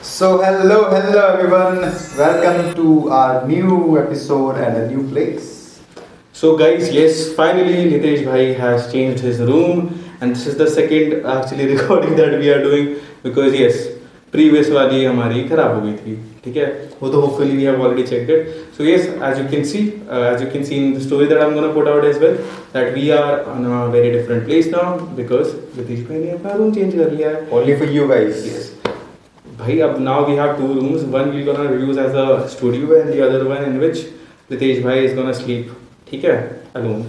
Hello everyone. Welcome to our new episode and a new place. So guys, yes, finally Nitesh Bhai has changed his room and this is the second actually recording that we are doing because yes, previous वाली हमारी खराब हो गई थी, ठीक है? वो तो hopefully we have already checked it. So yes, as you can see in the story that I'm gonna put out as well, that we are on a very different place now because Nitesh Bhai ने अपना room change कर लिया है. Only for you guys. Yes. भाई अब now we have two rooms. One we're gonna use as a studio and the other one in which Nitesh Bhai is gonna sleep. ठीक है alone.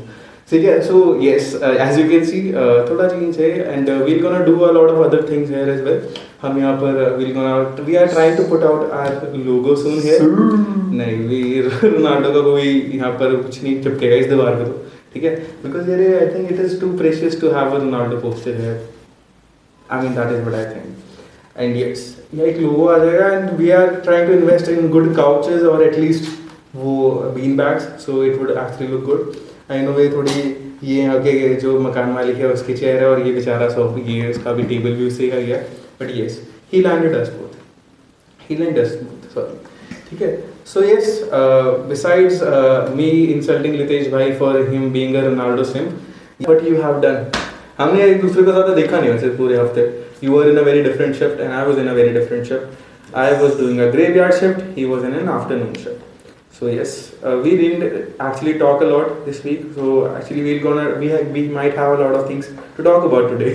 ठीक है so yes as you can see थोड़ा change है and we're gonna do a lot of other things here as well. हम यहाँ पर we are trying to put out our logo soon here. नहीं we रोनाल्डो का कोई यहाँ पर कुछ नहीं चिपकेगा इस दीवार पे तो ठीक है because यार I think it is too precious to have a Ronaldo poster here. I mean that is what I think. And yes, ये एक लोगो आ जाएगा and we are trying to invest in good couches or at least वो bean bags so it would actually look good. I know ये थोड़ी ये यहाँ के जो मकान मालिक है उसकी चेयर है और ये बेचारा सोफा ये उसका भी टेबल भी उसी का ही है but yes he landed us both sorry ठीक है so yes besides me insulting Litesh Bhai for him being a Ronaldo simp what you have done हमने एक दूसरे को ज़्यादा देखा नहीं वैसे पूरे हफ्ते you were in a very different shift and I was in a very different shift I was doing a graveyard shift he was in an afternoon shift so yes we didn't actually talk a lot this week so actually we might have a lot of things to talk about today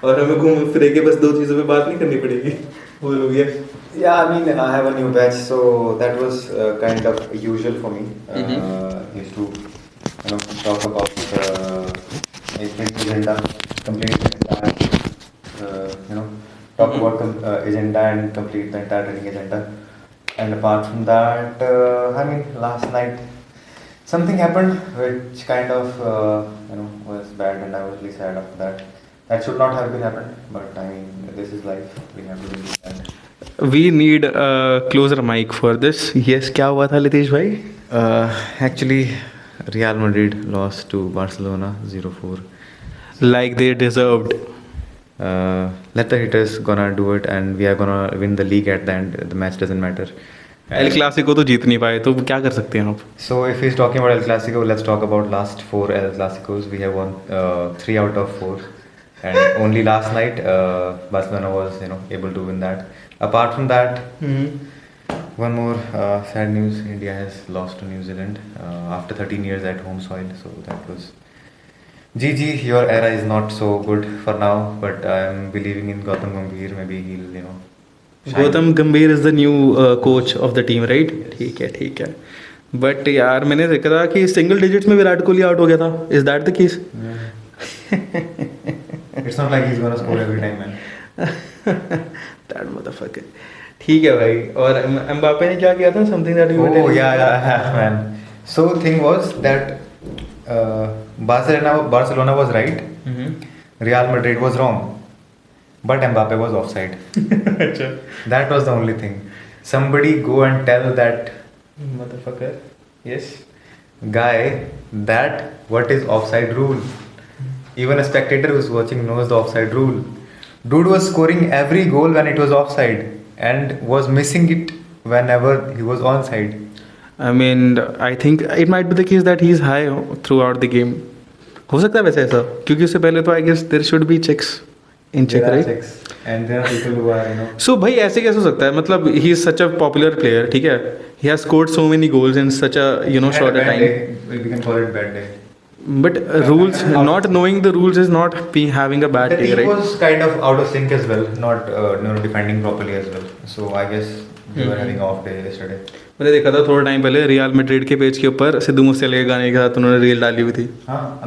और हमें घूम फिर के बस दो चीज़ों पे बात नहीं करनी पड़ेगी बोलो yes Yeah, I mean I have a new batch, so that was kind of usual for me. Used to talk about a print agenda, complete agenda, talk about agenda and complete the entire training agenda. And apart from that, I mean last night something happened which kind of was bad and I was really sad after that. That should not have been happened, but I mean this is life. We have to do that. we need a closer mic for this yes क्या हुआ था लितेश भाई Actually, Real Madrid lost to Barcelona 0-4. like they deserved Let the hitters gonna do it, and we are gonna win the league at the end. The match doesn't matter. El Clasico तो जीत नहीं पाए तो क्या कर सकते हैं आप So if he's talking about El Clasico, let's talk about last 4 El Clasicos. We have won 3 out of 4, and only last night Barcelona was able to win that. Apart from that, one more sad news: India has lost to New Zealand after 13 years at home soil. So that was GG. Your era is not so good for now, but I am believing in Gautam Gambhir. Maybe he'll shine. Gautam गंभीर is the new coach of the team right ठीक है but यार मैंने देखा था कि single digits में Virat Kohli out हो गया था is that the case It's not like he's gonna score every time, man. That motherfucker ठीक है भाई और एम्बापे ने क्या किया था something that you Oh yeah, man. So thing was that Barcelona was right. Real Madrid was wrong, but Mbappe was offside. अच्छा That was the only thing. Somebody go and tell that motherfucker yes guy that what is offside rule. Even a spectator who's watching knows the offside rule. Dude was scoring every goal when it was offside and was missing it whenever he was onside. I mean I think it might be the case that he is high throughout the game हो सकता है वैसे ऐसा क्योंकि उससे पहले तो I guess there should be checks in check There are right checks, and there are people who are so भाई ऐसे कैसे हो सकता है मतलब he is such a popular player ठीक है he has scored so many goals in such a had short a bad time day. We can call it bad day. But rules not knowing the rules is not be having a bad The day team right was kind of out of sync as well, not defending properly as well. So I guess they were having off day yesterday. मैंने देखा था थोड़ा time पहले real Madrid के page के ऊपर सिद्धू मूसेवाले के गाने के साथ उन्होंने रील डाली हुई थी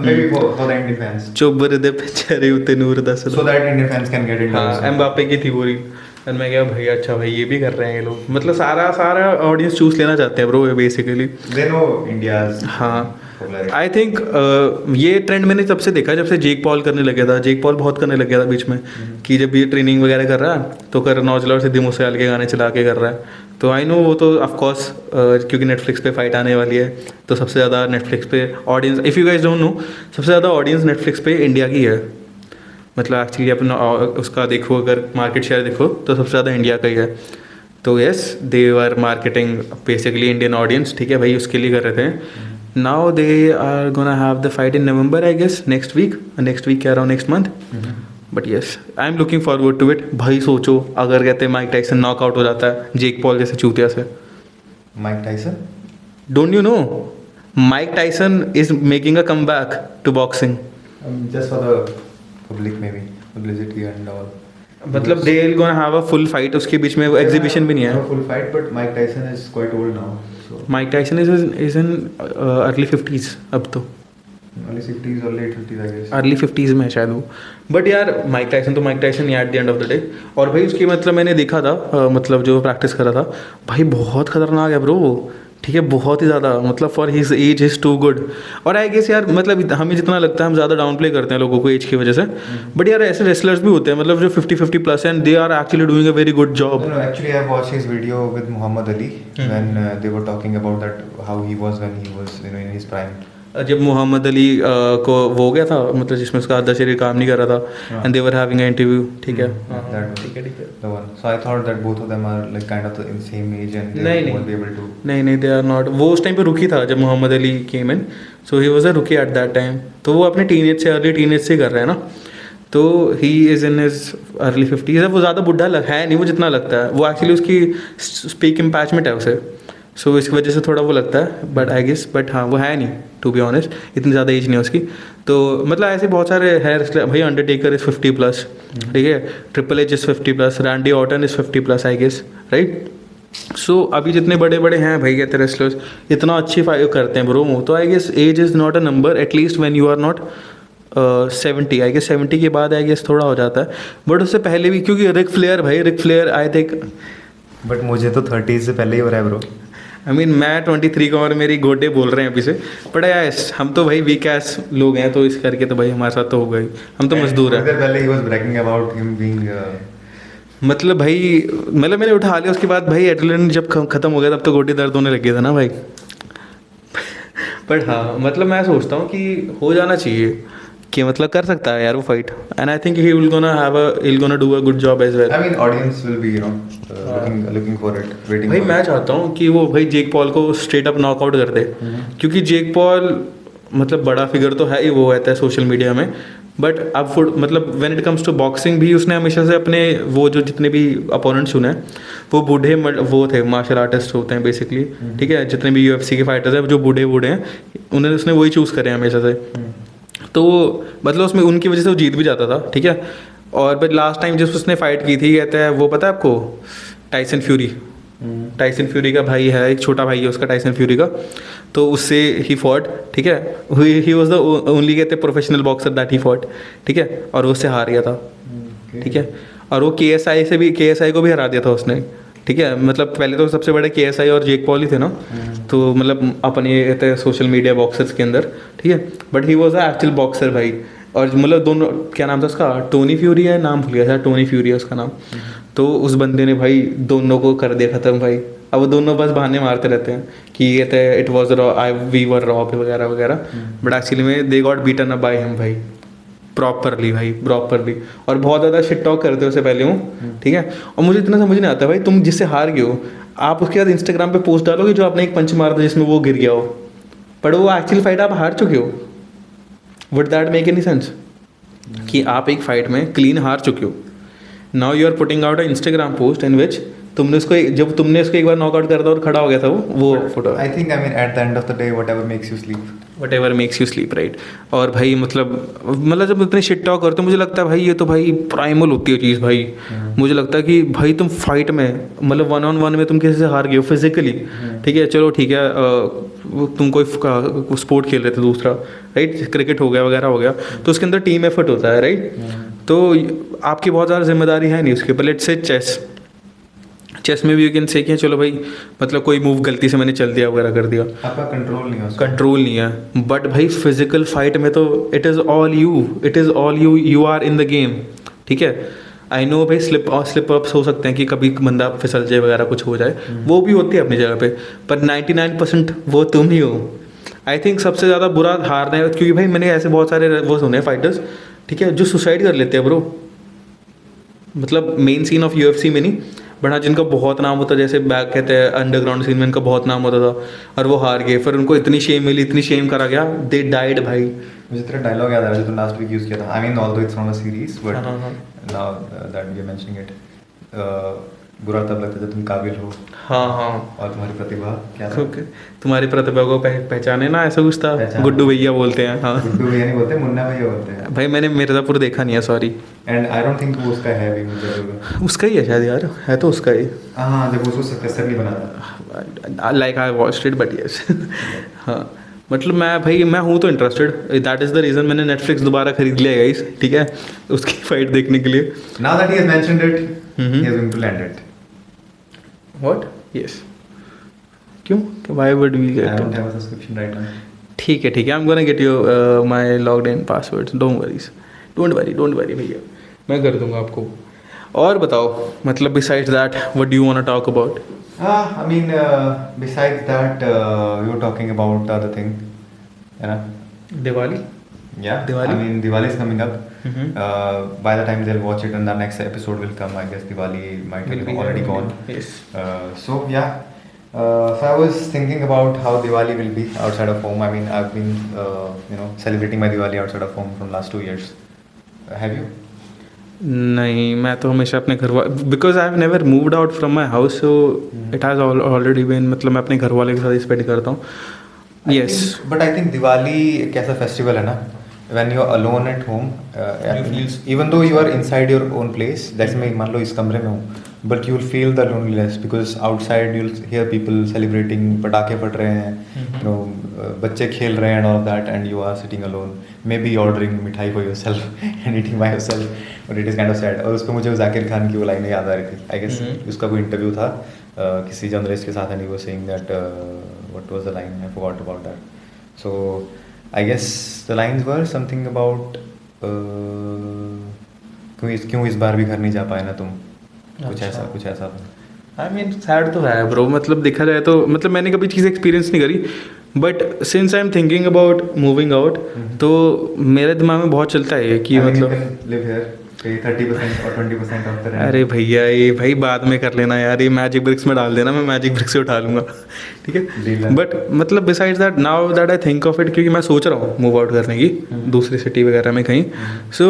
Maybe for the Indian fans, चोबर दे चेहरे उते नूर दस so that Indian fans can get into हाँ this. एम्बापे की थी पूरी और मैं क्या भाई अच्छा भाई ये भी कर रहे हैं ये लोग मतलब सारा ऑडियंस चूज लेना चाहते हैं bro basically They know India's हाँ popularity. आई थिंक ये ट्रेंड मैंने तब से देखा जब से जेक पॉल करने लग गया था जेक पॉल बहुत करने लग गया था बीच में कि जब ये ट्रेनिंग वगैरह कर रहा है तो कर नौजला और सिद्धू मूसेवाले के गाने चला के कर रहा है तो आई नो वो तो ऑफकोर्स क्योंकि नेटफ्लिक्स पे फाइट आने वाली है तो सबसे ज़्यादा नेटफ्लिक्स पे audience if you guys don't know सबसे ज़्यादा ऑडियंस नेटफ्लिक्स पे इंडिया की है मतलब एक्चुअली अपना उसका देखो अगर मार्केट शेयर देखो तो सबसे ज़्यादा इंडिया का ही है तो yes they are marketing basically Indian audience, ठीक है भाई, उसके लिए कर रहे थे. Now they are gonna have the fight in November I guess, next week कह रहा हूँ, next month. But yes I am looking forward to it. भाई सोचो अगर कहते हैं माइक टाइसन नॉकआउट हो जाता है जेक पॉल जैसे चूतिया से. Mike Tyson? Don't you know Mike Tyson is making a come back to boxing. Just for the public maybe, publicity and all. मतलब they will gonna have a full fight, उसके बीच में exhibition भी नहीं है. Full fight, but Mike Tyson is quite old now. So mic Tyson is in early 50s अब तो. early 60s or late 50s I guess. Early 50s में शायद वो. बट यार Mike Tyson he eight the end of the day. और भाई उसकी मतलब मैंने देखा था मतलब जो प्रैक्टिस करा था भाई बहुत खतरनाक है ब्रो, ठीक है, बहुत ही ज़्यादा. मतलब for his age is too good. और आई गेस यार मतलब हमें जितना लगता है हम ज़्यादा डाउन प्ले करते हैं लोगों को एज की वजह से, बट यार ऐसे रेसलर्स भी होते हैं मतलब जो 50 plus and they are actually doing a very good job. No, actually I watched his video with Muhammad Ali when they were talking about that how he was when he was in his prime. जब मोहम्मद अली को वो हो गया था मतलब जिसमें उसका आधा शरीर काम नहीं कर रहा था and they were having an interview, ठीक है. ठीक है the one. So I thought that both of them are like kind of in same age and they नहीं. won't be able to. नहीं दे आर नॉट. वो उस टाइम पे रुकी था जब मोहम्मद अली केम इन, सो ही वाज अ रुकी एट दैट टाइम. तो वो अपने अर्ली टीनेज से कर रहा है ना, तो he is in his early 50s. वो ज़्यादा बुढ़ा है नहीं वो जितना लगता है. वो एक्चुअली उसकी स्पीक इम्पैचमेंट है उसे, सो इसकी वजह से थोड़ा वो लगता है. बट आई गेस बट हाँ वो है नहीं टू बी ऑनेस्ट, इतनी ज़्यादा एज नहीं है उसकी. तो मतलब ऐसे बहुत सारे है भाई. अंडरटेकर इज़ 50 प्लस, ठीक है. Triple H is 50 plus. Randy Orton is 50 plus I guess, right. So अभी जितने बड़े बड़े हैं भाई कहते रेसलर्स इतना अच्छी फाइट करते हैं ब्रो. तो I guess age is not a number at least when you are not 70. I guess 70 के बाद आई गेस थोड़ा हो जाता है, बट उससे पहले भी क्योंकि Ric Flair I think. But मुझे तो 30s से पहले ही हो रहा है ब्रो. आई मीन मैं 23 का और मेरी गोडे बोल रहे हैं अभी से. बट यस हम तो भाई वीक एस लोग हैं, तो इस करके तो भाई हमारे साथ तो होगा ही, हम तो मजदूर हैं. पहले he was bragging about him being मतलब भाई मतलब मैंने उठा लिया उसके बाद भाई एड्रेनलिन जब खत्म हो गया तब तो गोडे दर्द होने लग गया था ना भाई. बट हाँ मतलब मैं सोचता हूँ कि हो जाना चाहिए कि मतलब कर सकता है यार वो fight. And I think he will gonna do a good job as well. I mean audience will be looking for it, waiting भाई for मैं it. चाहता हूँ कि वो भाई जेक पॉल को स्ट्रेट अप नॉकआउट कर दे, क्योंकि जेक पॉल मतलब बड़ा फिगर तो है ही, वो रहता है सोशल मीडिया में. बट अब मतलब when it comes to boxing भी उसने हमेशा से अपने वो जो जितने भी अपोनेंट्स चुने वो बूढ़े वो थे मार्शल आर्टिस्ट होते हैं बेसिकली, ठीक है. जितने भी UFC के फाइटर्स हैं जो बूढ़े हैं उन्हें उसने वही चूज़ करे हैं हमेशा से. तो मतलब उसमें उनकी वजह से वो जीत भी जाता था, ठीक है. और बट लास्ट टाइम जब उसने फाइट की थी कहते हैं वो पता है आपको टाइसन फ्यूरी का भाई है, एक छोटा भाई है उसका टाइसन फ्यूरी का. तो उससे ही फॉट, ठीक है. ही वॉज द ओनली कहते professional boxer that he fought, ठीक है. और वो उससे हार गया था, ठीक है. और वो KSI को भी हरा दिया था उसने, ठीक है. मतलब पहले तो सबसे बड़े KSI और जेक पॉल ही थे ना, तो मतलब अपने कहते सोशल मीडिया बॉक्सर्स के अंदर, ठीक है. But he was a actual boxer भाई. और मतलब दोनों क्या नाम था उसका, टोनी फ्यूरी है, नाम भूल गया था, टोनी फ्यूरी है उसका नाम. तो उस बंदे ने भाई दोनों को कर दिया खत्म भाई. अब वो दोनों बस बहाने मारते रहते हैं कि कहते हैं it was we were robbed वगैरह वगैरह. बट एक्चुअली में they got beaten up by him भाई, प्रॉपरली. और बहुत ज़्यादा शिट टॉक करते हो उससे पहले हूँ, ठीक है. और मुझे इतना समझ नहीं आता भाई, तुम जिससे हार गए हो आप उसके बाद इंस्टाग्राम पे पोस्ट डालोगे जो आपने एक पंच मारा था जिसमें वो गिर गया हो, पर वो एक्चुअल फाइट आप हार चुके हो. Would that make any sense कि आप एक फाइट में क्लीन हार चुके हो. Now you are putting out a Instagram post in which तुमने उसको एक बार नॉकआउट कर दिया और खड़ा हो गया था वो photo. I think I mean at the end of the day whatever makes you sleep. Right. और भाई मतलब जब इतने शिट टॉक करते हो मुझे लगता है भाई ये तो भाई प्राइमल होती है चीज़ भाई. मुझे लगता है कि भाई तुम फाइट में मतलब 1-on-1 में तुम किसी से हार गए हो फिजिकली, ठीक है. चलो ठीक है तुम कोई स्पोर्ट खेल रहे थे दूसरा, राइट, क्रिकेट हो गया वगैरह हो गया, तो उसके अंदर टीम एफर्ट होता है, राइट. तो आपकी बहुत ज़्यादा जिम्मेदारी है नहीं उसके ऊपर. लेट्स से चेस में भी यू कैन से कि चलो भाई मतलब कोई मूव गलती से मैंने चल दिया वगैरह कर दिया, आपका कंट्रोल नहीं है. बट भाई फिजिकल फाइट में तो it is all you are in the game, ठीक है. आई नो भाई स्लिप अप्स हो सकते हैं कि कभी बंदा फिसल जाए वगैरह कुछ हो जाए, वो भी होती है अपनी जगह पे, पर 99% वो तुम ही हो. आई थिंक सबसे ज़्यादा बुरा हारना है, क्योंकि भाई मैंने ऐसे बहुत सारे वो सुने फाइटर्स, ठीक है, जो सुसाइड कर लेते हैं ब्रो. मतलब मेन सीन ऑफ UFC में नहीं, बट हाँ जिनका बहुत नाम होता है, जैसे बैक कहते हैं अंडरग्राउंड सीन में इनका बहुत नाम होता था और वो हार गए, फिर उनको इतनी शेम मिली, इतनी शेम करा गया, दे डाइड भाई। मुझे तेरा डायलॉग याद आ रहा है जो तूने लास्ट वीक यूज किया था, I mean although it's not a series but हाँ, हाँ। Now that we are mentioning it, बुरा तब लगता है जब तुम काबिल हो हाँ हाँ और तुम्हारी प्रतिभा क्या था? ओके, तुम्हारी प्रतिभा को पहचाने ना, ऐसा कुछ था, पहचान। गुड्डू भैया बोलते हैं। हाँ गुड्डू भैया नहीं बोलते, मुन्ना भैया बोलते हैं। भाई मैंने मिर्ज़ापुर देखा नहीं है, sorry. And I don't think वो उसका है भी, मुझे लगा। उसका ही है शायद यार, है तो उसका ही। हाँ, जब उसको सक्सेसर नहीं बना था। Like I watched it but yes. हाँ मतलब मैं भाई मैं हूँ तो interested, that is the reason मैंने नेटफ्लिक्स दोबारा खरीद लिया गाइस, ठीक है, उसकी फाइट देखने के लिए। Now that he has mentioned it, Mhm. he is going to land it. What? Yes, क्यों, why would we I get? don't have a subscription right now. ठीक है I am gonna get you my logged in passwords, don't worry भैया, मैं कर दूंगा आपको। और बताओ मतलब besides that what do you want to talk about? I mean, besides that, we were talking about the other thing, you know? Diwali. Yeah. Diwali? I mean, Diwali is coming up. Mhm. By the time they'll watch it and the next episode will come, I guess Diwali might Will have be already gone. gone. Yes. So yeah. So I was thinking about how Diwali will be outside of home. I mean, I've been, celebrating my Diwali outside of home from last 2 years. Have you? नहीं, मैं तो हमेशा अपने घर वाले, because I have never moved out from my house, so it has already been, मतलब मैं अपने घर वाले के साथ स्पेंड करता हूँ। Yes, But I think Diwali एक ऐसा फेस्टिवल है ना, when you are alone at home, even though you are inside your own place, जैसे मैं मान लो इस कमरे में हूँ, but you will feel the loneliness because outside you'll hear people celebrating, पटाखे फट रहे हैं, बच्चे खेल रहे हैं and all of that, and you are sitting alone, maybe ordering मिठाई for yourself and eating by yourself, but it is kind of sad। और उसको मुझे जाकिर खान की वो लाइनें याद आ रही थी, I guess उसका कोई इंटरव्यू था किसी जर्नलिस्ट के साथ, and he was saying that what was the line, I forgot about that, so I guess the lines were something about क्यों इस बार भी घर नहीं जा पाए ना तुम, कुछ ऐसा था। आई मीन सैड तो है ब्रो, मतलब देखा जाए तो, मतलब मैंने कभी चीज़ एक्सपीरियंस नहीं करी, but since I am thinking about moving out, तो मेरे दिमाग में बहुत चलता है कि मतलब लिव हियर 30% और 20% ऑफ द रेंट। अरे भैया ये भाई बाद में कर लेना यार, ये मैजिक ब्रिक्स में डाल देना, मैं मैजिक ब्रिक्स से उठा लूँगा, ठीक है। बट मतलब besides that, now that I think of it, क्योंकि मैं सोच रहा हूँ मूव आउट करने की दूसरी सिटी वगैरह में कहीं, सो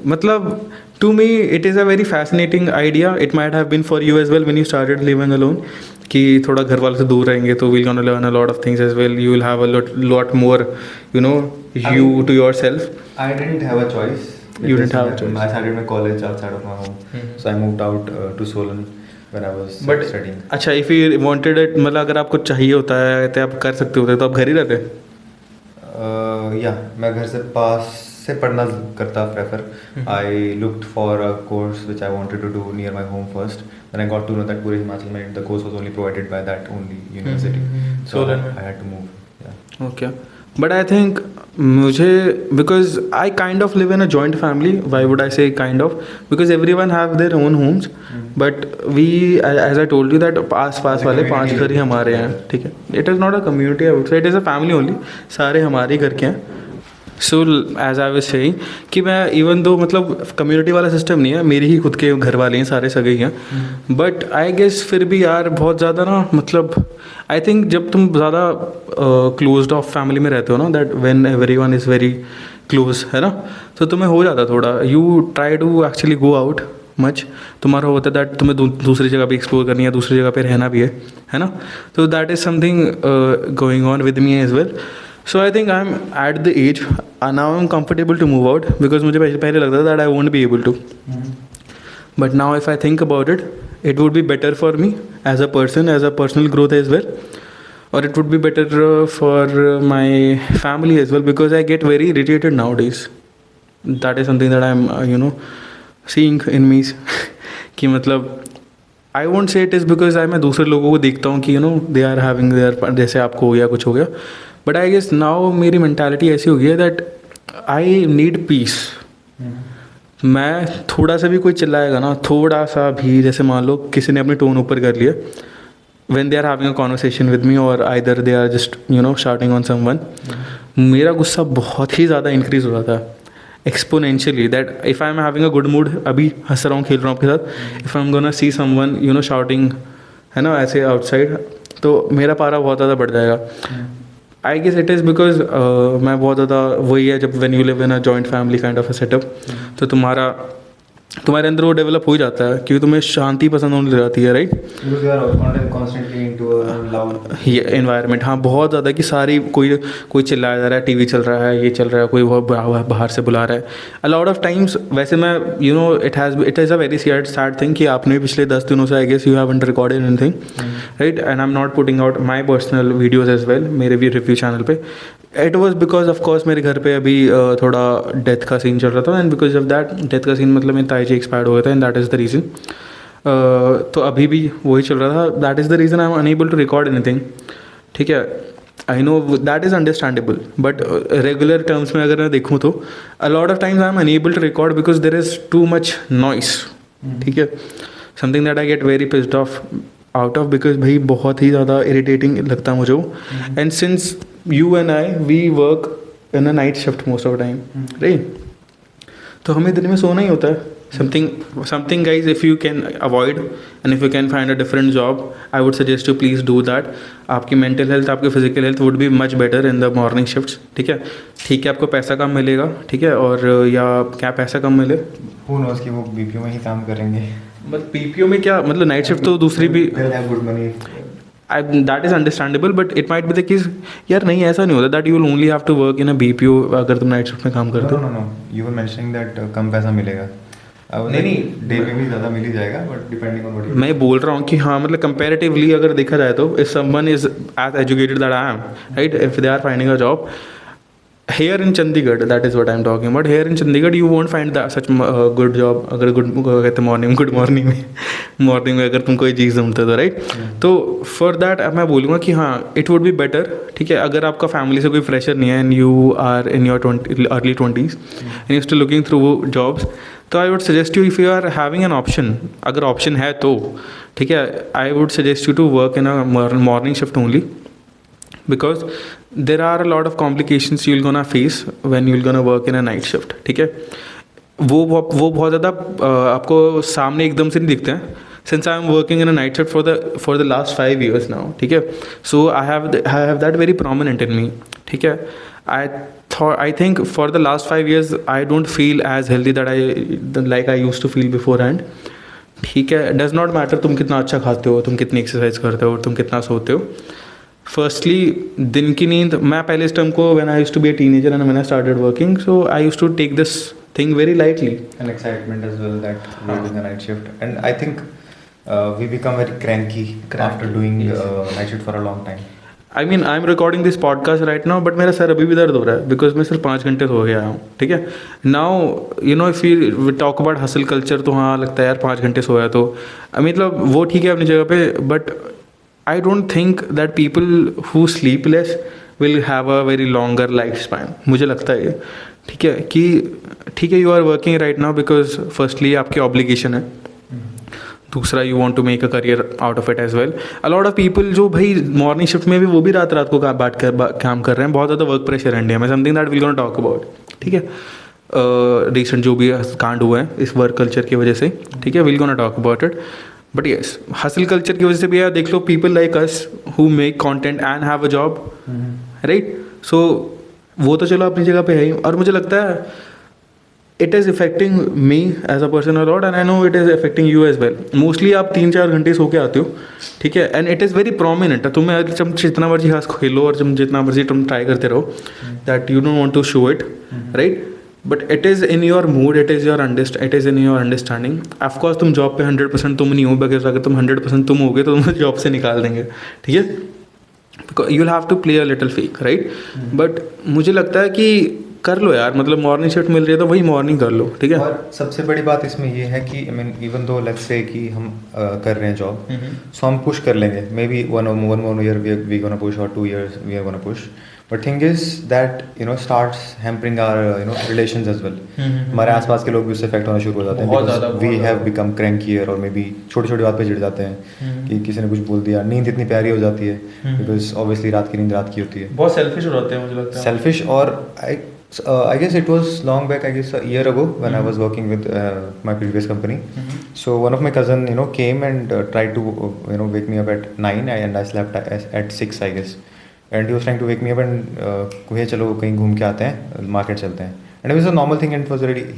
मतलब to me it is a very fascinating idea, it might have been for you as well when you started living alone, कि थोड़ा घर वालों से दूर रहेंगे तो we'll gonna learn a lot of things as well, you will have a lot more you to yourself. I didn't have a choice. You didn't have a choice. I started my college outside of my home, so I moved out to Solan when I was studying. अच्छा, if you wanted it, मतलब अगर आपको चाहिए होता है तो आप कर सकते होते, तो आप घर ही रहते? मैं घर से पास से पढ़ना करता prefer. I looked for a course which I wanted to do near my home first. Then I got to know that पूरे हिमाचल में the course was only provided by that only university. So I had to move. Yeah. Okay. But I think मुझे, because I kind of live in a joint family. Why would I say kind of? Because everyone have their own homes. But we, as I told you that पास वाले 5 घर ही हमारे हैं, ठीक है. It is not a community, I would say. It is a family only. सारे हमारे ही घर के हैं. So as I was saying कि मैं इवन दो मतलब कम्युनिटी वाला सिस्टम नहीं है, मेरे ही खुद के घर वाले हैं, सारे सगे ही हैं, बट आई गेस फिर भी यार बहुत ज़्यादा ना, मतलब आई थिंक जब तुम ज़्यादा क्लोज्ड ऑफ फैमिली में रहते हो ना, that when everyone is very close, है ना, तो तुम्हें हो जाता थोड़ा, you try to actually go out much, तुम्हारा होता है दैट तुम्हें दूसरी जगह पे एक्सप्लोर करनी है, दूसरी जगह पे रहना भी है ना, तो that is something going on with me as well. So I think I'm at the age now I'm comfortable to move out, because मुझे पहले लगता था that I won't be able to. But now if I think about it, it would be better for me as a person, as a personal growth as well, or it would be better for my family as well, because I get very irritated nowadays. That is something that I'm seeing in me कि मतलब I won't say it is because मैं दूसरे लोगों को देखता हूँ कि they are having their, जैसे आपको हो गया, कुछ हो गया, बट आई गेस नाउ मेरी मैंटालिटी ऐसी हो गई है दैट आई नीड पीस. मैं थोड़ा सा भी कोई चिल्लाएगा ना, थोड़ा सा भी, जैसे मान लो किसी ने अपनी टोन ऊपर कर लिया when they are having a conversation with me, और either they are just shouting on someone, मेरा गुस्सा बहुत ही ज़्यादा इंक्रीज़ हो जाता है. exponentially that if I'm having a good mood, अभी हंस रहा हूँ खेल रहा हूँ आपके साथ, if I'm gonna see someone you know shouting है ना ऐसे outside, तो मेरा पारा बहुत ज़्यादा बढ़ जाएगा. I guess it is because मैं बहुत ज़्यादा वही है, जब when you live in a joint family kind of a setup, तो तुम्हारे अंदर वो डेवलप हो ही जाता है क्योंकि तुम्हें शांति पसंद होने लग जाती है, राइट. ये एनवायरनमेंट, हाँ बहुत ज़्यादा कि सारी कोई चिल्लाया जा रहा है, टीवी चल रहा है, ये चल रहा है, कोई बाहर से बुला रहा है. अ लॉट ऑफ टाइम्स वैसे मैं you know it is a very sad thing कि आपने पिछले 10 दिनों से I guess you haven't recorded anything, right. And I am not putting out my personal videos as well, मेरे भी रिव्यू चैनल पे. It was because of course मेरे घर पे अभी थोड़ा डेथ का सीन चल रहा था, and because of that death का सीन मतलब मेरे ताई जी एक्सपायर्ड हो गया था, and that is the reason. तो अभी भी वही चल रहा था. That is the reason I am unable to record anything. ठीक है, I know that is understandable, but regular terms में अगर मैं देखूँ तो a lot of times I am unable to record because there is too much noise. ठीक है, something that I get very pissed off out of, because भाई बहुत ही ज़्यादा इरिटेटिंग लगता है मुझे वो. And since you and I, we work in a night shift most of the time, right? तो हमें दिन में सोना ही होता है. Something guys, if you can avoid and if you can find a different job, I would suggest you please do that. आपकी mental health, आपकी physical health would be much better in the morning shifts. ठीक है आपको पैसा कम मिलेगा, ठीक है, और या क्या पैसा कम मिले, who knows कि वो BPO में ही काम करेंगे. बट BPO में क्या मतलब, नाइट शिफ्ट तो दूसरी भी, they'll have good money. That is understandable, but it might be the case यार नहीं ऐसा नहीं होता that you will only have to work in a BPO अगर तुम नाइट शिफ्ट में काम करते हो. No you were mentioning that कम पैसा मिलेगा. नहीं डे पे भी ज़्यादा मिल ही जाएगा, बट डिपेंडिंग ऑन व्हाट. मैं बोल रहा हूँ कि हाँ मतलब कंपैरेटिवली अगर देखा जाए तो if someone is as educated that I am, right, if they are finding a job here in Chandigarh, that is what I am talking about. Here in Chandigarh you won't find that such good job. अगर good morning में अगर तुम कोई चीज़ ढूंढते हो, right. तो for that मैं बोलूँगा कि हाँ इट वुड बी बेटर. ठीक है, अगर आपका फैमिली से कोई प्रेशर नहीं है and you are in your early 20s and you still looking through jobs, तो I would suggest you if you are having an option, अगर ऑप्शन है तो ठीक है, I would suggest you to work in a morning shift only, because there are a lot of complications you'll gonna face when you're gonna work in a night shift. ठीक है, वो बहुत ज़्यादा आपको सामने एकदम से नहीं दिखते हैं. Since I am working in a night shift for the last 5 years now, ठीक है, so I have that very prominent in me. ठीक है, I think for the last 5 years I don't feel as healthy like I used to feel beforehand. ठीक है, does not matter तुम कितना अच्छा खाते हो, तुम कितनी एक्सरसाइज करते हो, तुम कितना सोते हो. फर्स्टली दिन की नींद, मैं पहले इस टर्म को when I used to be a teenager and when I started working, so I used to take this thing very lightly. An excitement as well that we're doing a night shift, and I think we become very cranky after doing night shift for a long time. I mean, I'm recording this podcast right now, but मेरा sir अभी भी दर्द हो रहा है because मैं सिर्फ 5 घंटे सो गया हूँ. ठीक है, now you know if you talk about hustle culture, तो हाँ लगता है यार 5 घंटे सोया तो मतलब वो ठीक है अपनी जगह पे, but I don't think that people who sleep less will have a very longer lifespan. मुझे लगता है ठीक है कि ठीक है, you are working right now because firstly आपकी obligation है, दूसरा you want to make a career out of it as well. A lot of people जो भाई मॉर्निंग शिफ्ट में भी वो भी रात को बैठ कर काम कर रहे हैं, बहुत ज़्यादा वर्क प्रेशर है इंडिया में, something that will gonna talk about. ठीक है, रिसेंट जो भी कांड हुए हैं इस वर्क कल्चर की वजह से, ठीक है, will gonna talk about it. But yes, hustle culture की वजह से भी यार देख लो, people like us who make content and have a job, right. So वो तो चलो अपनी जगह पे है ही, और मुझे लगता है it is affecting me as a person a lot, and I know it is affecting you as well. Mostly आप 3-4 घंटे सो के आते हो, ठीक है, and it is very prominent. तुम्हें तुम जितना मर्जी हंस खेलो और तुम जितना मर्जी तुम ट्राई करते रहो, that you don't want to show it, right, but it is in your mood, it is in your understanding. Of course तुम जॉब पे 100% तुम नहीं हो, बिकॉज अगर तुम 100% तुम हो गए तो तुम्हें जॉब से निकाल देंगे. ठीक है, because you will have to play a little fake, right. But मुझे लगता है कि कर लो यार, मतलब मॉर्निंग शिफ्ट मिल रही है तो वही मॉर्निंग कर लो. ठीक है, और सबसे बड़ी बात इसमें ये है कि I mean even though let's say कि हम कर रहे हैं जॉब, सो हम पुश कर लेंगे, may be one more year we gonna push, or 2 years we are gonna push. But thing is that starts hampering our relations as well. हमारे आसपास के लोग भी उससे अफेक्ट होना शुरू हो जाते हैं, because we have become crankier, और मे बी छोटी बात पे चिढ़ जाते हैं कि किसी ने कुछ बोल दिया. नींद इतनी प्यारी हो जाती है बिकॉज ऑब्वियसली रात की नींद रात की होती है. बहुत सेल्फिश हो जाते हैं मुझे लगता है. सेल्फिश, और So, I guess it was long back. I guess a year ago when I was working with my previous company. So one of my cousin, came and tried to, wake me up at 9, and I slept at 6, I guess. And he was trying to wake me up and hey, चलो कहीं घूम के आते हैं, market चलते हैं. And it was a normal thing, and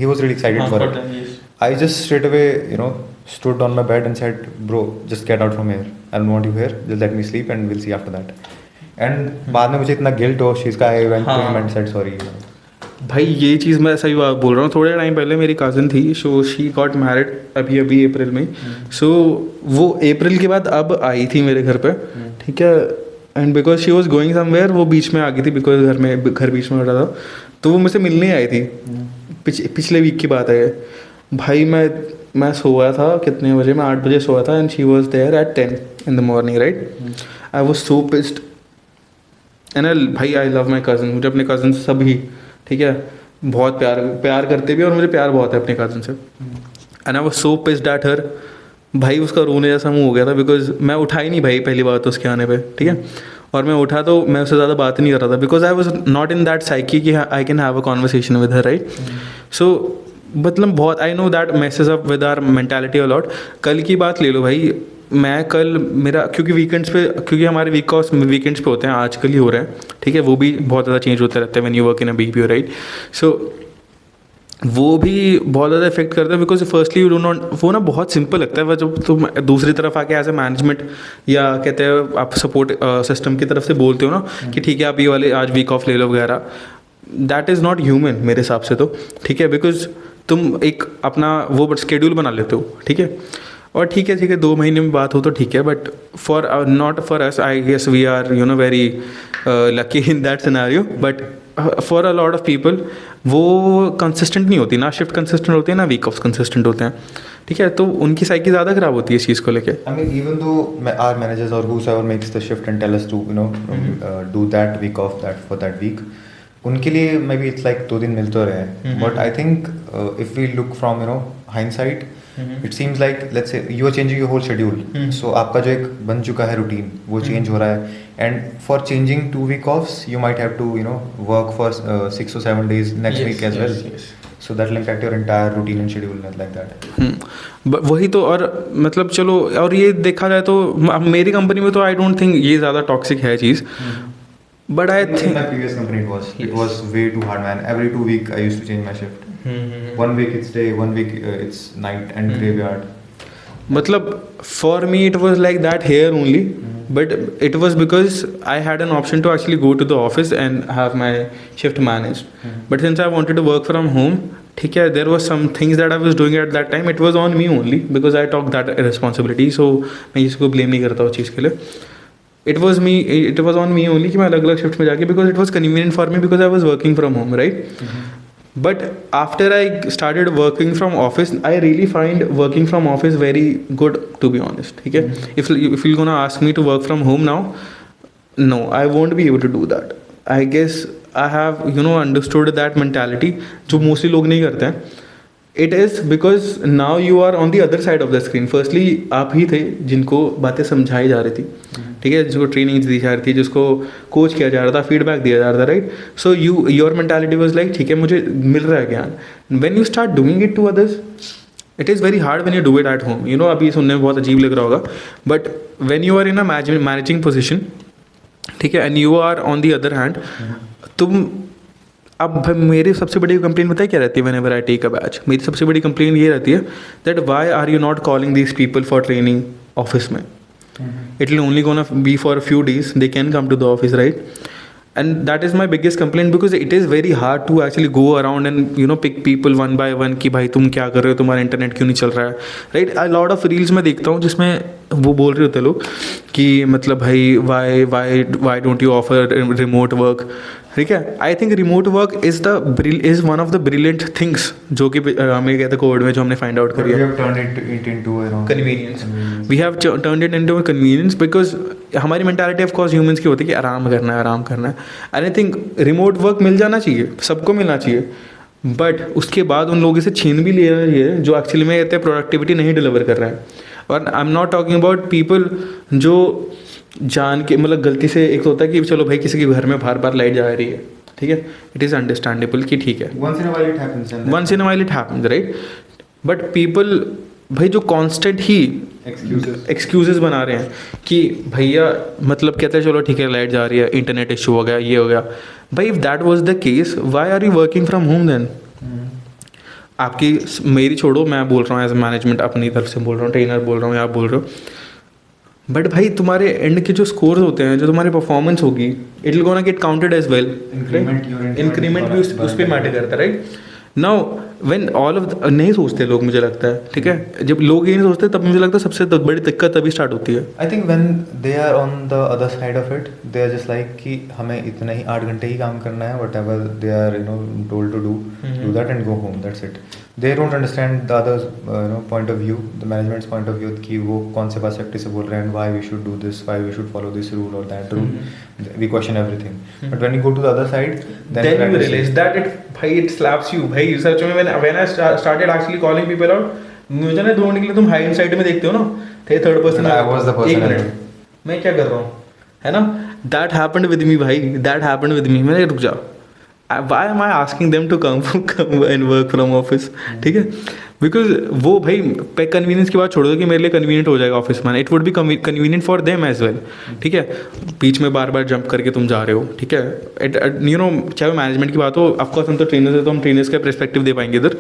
he was really excited for it. Yes. I just straight away, stood on my bed and said, bro, just get out from here. I don't want you here. Just let me sleep, and we'll see after that. And बाद में मुझे इतना guilt हो उस चीज़ का, I went to him and said sorry. भाई ये चीज़ मैं सही बात बोल रहा हूँ. थोड़े टाइम पहले मेरी कज़न थी, सो शी गॉट मैरिड अभी अप्रैल में. सो वो अप्रैल के बाद अब आई थी मेरे घर पे, ठीक है. And because she was going somewhere, वो बीच में आ गई थी बिकॉज घर बीच में हो रहा था, तो वो मुझसे मिलने आई थी. पिछले वीक की बात है. भाई मैं सोया था कितने बजे, मैं 8 बजे सोया था, and she was there at 10 in the morning, right. I was so pissed. And भाई आई लव माई कज़न, मुझे अपने कज़न से सभी, ठीक है, बहुत प्यार करते भी, और मुझे प्यार बहुत है अपने कज़न से. And I was so pissed at her. भाई उसका रोने जैसा मुँह हो गया था बिकॉज मैं उठा ही नहीं भाई पहली बात तो उसके आने पे, ठीक है. और मैं उठा तो मैं उससे ज़्यादा बात नहीं कर रहा था because I was not in that psyche कि I can have a conversation with her, right. So मतलब बहुत I know that messed up with our mentality a lot. कल की बात ले लो भाई, मैं कल मेरा क्योंकि वीकेंड्स पे, क्योंकि हमारे वीक ऑफ वीकेंड्स पे होते हैं, आजकल ही हो रहे हैं, ठीक है. वो भी बहुत ज़्यादा चेंज होते रहते हैं when you work in a BPO, right. So वो भी बहुत ज़्यादा इफेक्ट करता है because firstly you do not, वो ना बहुत सिंपल लगता है. वह जब तुम दूसरी तरफ आके एज ए मैनेजमेंट या कहते हैं आप सपोर्ट सिस्टम की तरफ से बोलते हो ना कि ठीक है आप ये वाले आज वीक ऑफ ले लो वगैरह, दैट इज़ नॉट ह्यूमन मेरे हिसाब से तो, ठीक है. बिकॉज तुम एक अपना वो शेड्यूल बना लेते हो, ठीक है. और ठीक है 2 महीने में बात हो तो ठीक है, but for not for us, I guess we are very lucky in that scenario. But for a lot of people वो कंसिस्टेंट नहीं होती ना, शिफ्ट कंसिस्टेंट होती है ना, वीक ऑफ कंसिस्टेंट होते हैं, ठीक है. तो उनकी साइकी ज़्यादा ख़राब होती है इस चीज़ को लेके. I mean, even though our managers or whoever makes the shift and tell us to do that week off that for that week, उनके लिए मे बी इट्स लाइक 2 दिन मिल तो रहे हैं. But I think if we look from hindsight, it seems like let's say you are changing your whole schedule. So आपका जो एक बन चुका है रूटीन वो चेंज हो रहा है, and for changing 2 week offs you might have to work for 6 or 7 days next week as well. So that will impact your entire routine and schedule like that. वही तो. और मतलब चलो, और ये देखा जाए तो मेरी कंपनी में तो आई डोंट थिंक ये ज़्यादा टॉक्सिक है चीज़. But I think in my previous company it was way too hard, man. Every 2 week I used to change my shift. 1 week it's day, 1 week it's night and graveyard. मतलब for me it was like that here only, but it was because I had an option to actually go to the office and have my shift managed. But since I wanted to work from home, ठीक है, there was some things that I was doing at that time. It was on me only because I took that responsibility. So मैं इसको blame नहीं करता उस चीज़ के लिए. It was on me only कि मैं अलग अलग शिफ्ट में जाके, because it was convenient for me because I was working from home, right. But after I started working from office, I really find working from office very good, to be honest, ठीक है. If you're gonna ask me to work from home now, no, I won't be able to do that. I guess I have understood that mentality जो mostly लोग नहीं करते हैं. It is because now you are on the other side of the screen. Firstly आप ही थे जिनको बातें समझाई जा रही थी, ठीक है, जिसको ट्रेनिंग दी जा रही थी, जिसको कोच किया जा रहा था, फीडबैक दिया जा रहा था, right. So your mentality was like ठीक है मुझे मिल रहा है ज्ञान. When you start doing it to others, it is very hard when you do it at home. अभी सुनने में बहुत अजीब लग रहा होगा, but when you are in a managing position, ठीक है, and you are on the other hand, तुम अब मेरी सबसे बड़ी कंप्लेन बताइए क्या रहती है whenever I take a batch. मेरी सबसे बड़ी कंप्लेन ये रहती है that why are you not calling these people for training office में. It will only gonna be for a few days. They can come to the office, right? And that is my biggest complaint because it is very hard to actually go around and pick people one by one कि भाई तुम क्या कर रहे हो, तुम्हारा internet क्यों नहीं चल रहा है, right. A lot of reels मैं देखता हूँ जिसमें वो बोल रहे होते लोग कि मतलब भाई why don't you offer remote work, ठीक है. आई think remote work is one of the brilliant things जो कि हमें कहते हैं कोविड में जो हमने फाइंड आउट करी है. Convenience. We have turned it into convenience because हमारी मेंटालिटी ऑफ कोर्स ह्यूमंस की होती है कि आराम करना है. And I think remote work मिल जाना चाहिए, सबको मिलना चाहिए, बट उसके बाद उन लोगों से छीन भी लेना चाहिए जो एक्चुअली में कहते हैं प्रोडक्टिविटी नहीं डिलीवर कर रहे हैं. और आई am not talking about people जो जान के मतलब गलती से, एक तो होता है कि चलो भाई किसी के घर में बार लाइट जा रही है, ठीक है, इट इज़ अंडरस्टैंडेबल कि ठीक है, Once in a while it happens. And once in while it happens right, but people भाई जो कांस्टेंट ही एक्सक्यूजेस बना रहे हैं कि भैया मतलब कहते हैं चलो ठीक है लाइट जा रही है, इंटरनेट इशू हो गया, ये हो गया, भाई if that was the case why are you working from home then? आपकी मेरी छोड़ो, मैं बोल रहा हूँ एज मैनेजमेंट अपनी तरफ से बोल रहा हूँ, ट्रेनर बोल रहा हूँ या आप बोल रहे हो, बट भाई तुम्हारे एंड के जो स्कोर्स होते हैं, जो तुम्हारी परफॉर्मेंस होगी, it will gonna get counted as well. Increment भी उस पर मैटर करता है right. Now when all of नहीं सोचते लोग, मुझे लगता है ठीक है, जब लोग ये नहीं सोचते तब मुझे लगता है सबसे बड़ी दिक्कत तभी स्टार्ट होती है। I think when they are on the other side of it, they are just like कि हमें इतना ही 8 घंटे ही काम करना है, whatever they are told to do, do that and go home, that's it. They don't understand the other point of view, the management's point of view कि वो कौन से perspective से बोल रहे हैं, why we should do this, why we should follow this rule or that rule. We question everything. But when you go to the other side, then you realize that it slaps you. भाई सच में when I started actually calling people out, मुझे ना 2 minute के लिए तुम hindsight में देखते हो ना, third person, I was the person. 1 minute मैं क्या कर रहा हूँ, है ना? That happened with me भाई, that happened with me. मैंने रुक जा, why am I asking them to come and work from office? ठीक है, बिकॉज वो भाई पे कन्वीनियंस की बात छोड़ दो कि मेरे लिए कन्वीनियंट हो जाएगा ऑफिस में, it would be convenient for them as well. ठीक है, बीच में बार बार जंप करके तुम जा रहे हो, ठीक है, चाहे वो मैनेजमेंट की बात हो, ऑफकोर्स हम तो ट्रेनर्स है तो हम ट्रेनर्स का पर्सपेक्टिव दे पाएंगे इधर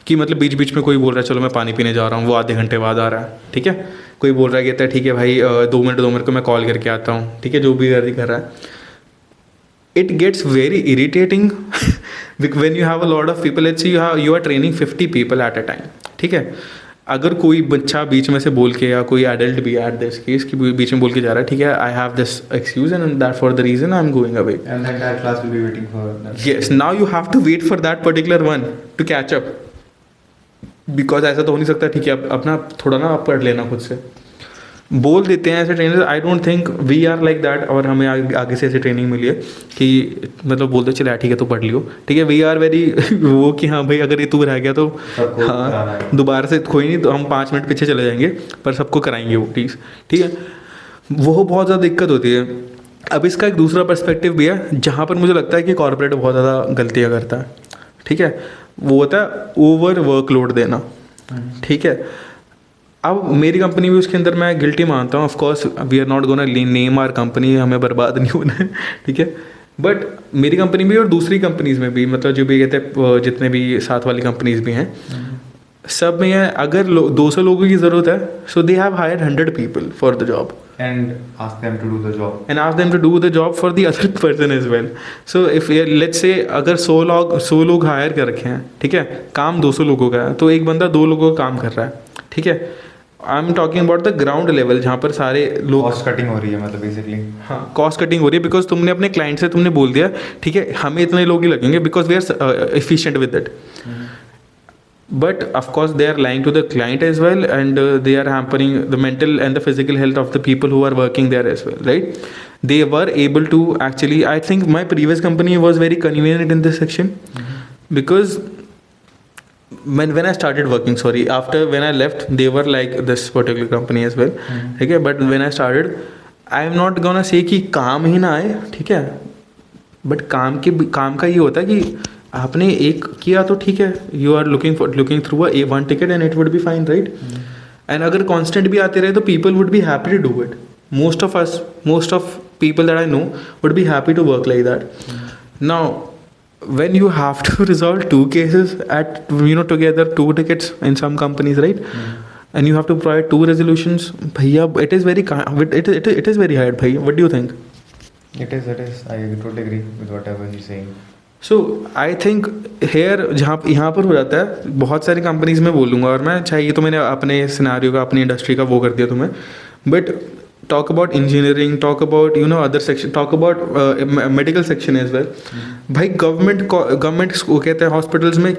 कि मतलब बीच बीच में कोई बोल रहा है चलो मैं पानी पीने जा रहा हूँ, वो आधे घंटे बाद आ रहा है, ठीक है, कोई बोल रहा है कहता है ठीक है भाई 2 मिनट को मैं कॉल करके आता हूँ, ठीक है, जो भी कर रहा है। It gets very irritating when you have a lot of people. Let's say you are training 50 people at a time. ठीक है, अगर कोई बच्चा बीच में से बोल के या कोई एडल्ट भी एट दिस केस कि बीच में बोल के जा रहा है, ठीक है, I have this excuse and that for the reason I am going away, and then that class will be waiting for that. yes, now you have to wait for that particular one to catch up, because ऐसा तो हो नहीं सकता, ठीक है, अपना थोड़ा ना आप पढ़ लेना खुद से, बोल देते हैं ऐसे trainer. I don't think we are like that, और हमें आगे से ऐसी ट्रेनिंग मिली है कि मतलब बोलते चले ठीक है तो पढ़ लियो, ठीक है, वी आर वेरी वो कि हाँ भाई अगर ये तू रह गया तो हाँ दोबारा से कोई नहीं, तो हम 5 मिनट पीछे चले जाएंगे पर सबको कराएंगे वो चीज़, ठीक है, वो बहुत ज़्यादा दिक्कत होती है। अब इसका एक दूसरा पर्सपेक्टिव भी है जहाँ पर मुझे लगता है कि कॉर्पोरेट बहुत ज़्यादा गलतियाँ करता है, ठीक है, वो होता है ओवर वर्कलोड देना, ठीक है। अब मेरी कंपनी भी उसके अंदर मैं गिल्टी मानता हूँ, of course we are not gonna name our company, हमें बर्बाद नहीं होना है, ठीक है, बट मेरी कंपनी भी और दूसरी कंपनीज में भी, मतलब जो भी कहते हैं जितने भी साथ वाली कंपनीज भी हैं, सब में है अगर 200 लोगों की ज़रूरत है, so they have hired 100 people for the job And ask them to do the job. and ask them to do the job for the other person as well. So if let's say अगर 100 लोग higher कर रखे हैं, ठीक है, काम 200 लोगों का है, तो एक बंदा 2 लोगों का काम कर रहा है, ठीक है, I am talking about the ground level जहाँ पर सारे लोग, कॉस्ट कटिंग हो रही है मतलब बेसिकली, हाँ कॉस्ट कटिंग हो रही है, बिकॉज तुमने अपने क्लाइंट से तुमने बोल दिया ठीक है हमें इतने लोग ही लगेंगे because we are efficient with that, but of course they are lying to the client as well, and they are hampering the mental and the physical health of the people who are working there as well, right? They were able to actually, I think my previous company was very convenient in this section, because when I started working, sorry, after when I left they were like this particular company as well, okay, but when I started I am not gonna say कि काम ही ना आए, ठीक है, but काम का ये होता है कि आपने एक किया तो ठीक है, you are looking through a one ticket and it would be fine, right, and अगर कांस्टेंट भी आते रहे तो people would be happy to do it, most of people that I know would be happy to work like that. Now when you have to resolve 2 cases at together, 2 tickets in some companies, right, and you have to provide 2 resolutions, bhaiya, it is very hard, bhaiya, what do you think? It is, I totally agree with whatever he's saying. So I think here यहाँ पर हो जाता है, बहुत सारी companies में बोलूँगा, और मैं चाहे ये तो मैंने अपने सिनारियो का अपनी इंडस्ट्री का वो कर दिया तुम्हें, but talk about engineering, talk about other section, talk about medical section as well. भाई गवर्नमेंट को कहते हैं हॉस्पिटल्स में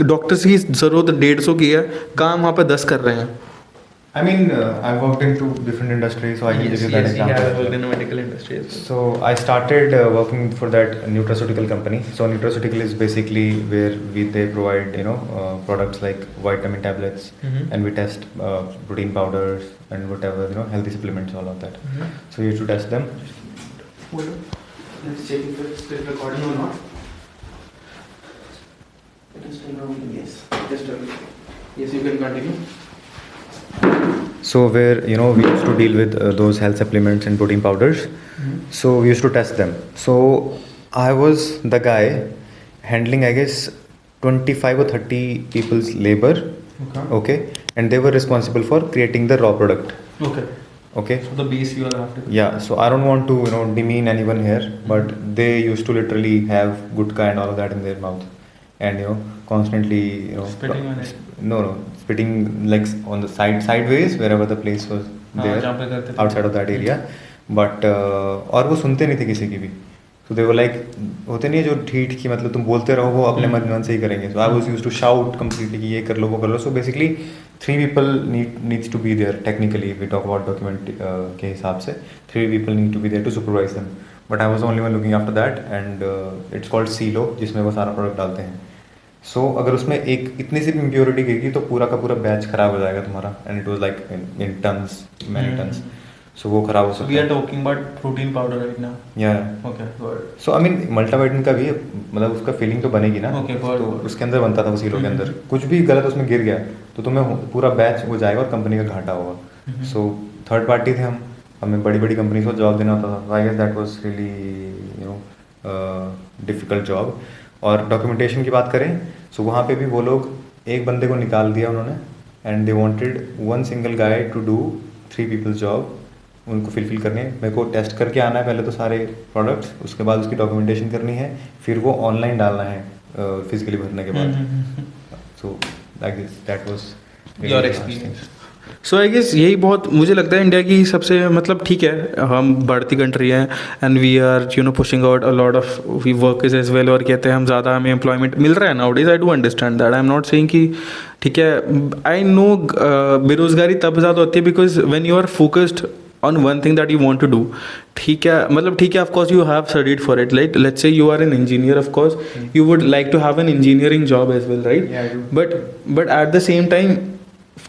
डॉक्टर्स की ज़रूरत 150 की है, काम वहाँ पे 10 कर रहे हैं। I mean, I've worked in 2 different industries, so I can give you that example. Yes, worked in the medical industry as well. So I started working for that nutraceutical company. So nutraceutical is basically where they provide products like vitamin tablets, and we test protein powders and whatever healthy supplements, all of that. So you should test them. Let's check if it's still recording or not. Yes, just a minute. Yes, you can continue. So where we used to deal with those health supplements and protein powders. So we used to test them. So I was the guy handling, I guess, 25 or 30 people's labor. Okay, and they were responsible for creating the raw product. Okay. So the base you are after. Yeah, so I don't want to demean anyone here, but they used to literally have gutka and all of that in their mouth, and constantly Spitting on it. no, spitting like on the sideways wherever the place was there, जहाँ पे करते थे। outside of that area. But और वो सुनते नहीं थे किसी की भी. So they were like, होते नहीं है जो ठीठ की, मतलब तुम बोलते रहो वो अपने मन से ही करेंगे. So I was used to shout completely कि ये कर लो वो कर लो. So basically 3 people needs to be there technically if we talk about document के हिसाब से 3 people need to be there to supervise them. But I was the only one looking after that, and it's called silo, जिसमें वो सारा product डालते हैं. So अगर उसमें एक इतनी सी इम्प्योरिटी गिर तो पूरा का पूरा बैच खराब हो जाएगा तुम्हारा, and it was like in tons, many tons. So वो खराब हो सकता है. We are talking about protein powder right now. Yeah. Okay, got it. So I mean multivitamin का भी मतलब उसका फीलिंग तो बनेगी ना. Okay, got it. तो उसके अंदर बनता था वो सीलो के अंदर. कुछ भी गलत उसमें गिर गया तो तुम्हें पूरा बैच हो जाएगा और कंपनी का घाटा होगा. So थर्ड पार्टी थे हम, हमें बड़ी बड़ी कंपनी को जॉब देना होता था. I guess that was really difficult job. और डॉक्यूमेंटेशन की बात करें सो वहाँ पे भी वो लोग एक बंदे को निकाल दिया उन्होंने, and they wanted one single guy to do 3 people's job. उनको फिल करने, मेरे को टेस्ट करके आना है पहले तो सारे प्रोडक्ट्स, उसके बाद उसकी डॉक्यूमेंटेशन करनी है, फिर वो ऑनलाइन डालना है फिजिकली भरने के बाद. So like this that was your experience. So I guess यही बहुत मुझे लगता है इंडिया की सबसे मतलब ठीक है हम बढ़ती कंट्री हैं and we are pushing out a lot of we work is as well, और कहते हैं हम ज़्यादा हमें एम्प्लॉयमेंट मिल रहा है now days. I do understand that. I am not saying कि ठीक है. आई नो बेरोज़गारी तब ज़्यादा होती है because when you are focused on one thing that you want to do. ठीक है मतलब ठीक है, of course you have studied for it, like let's say you are an engineer, of course you would like to have an engineering job as well, right? Yeah, I do. but at the same time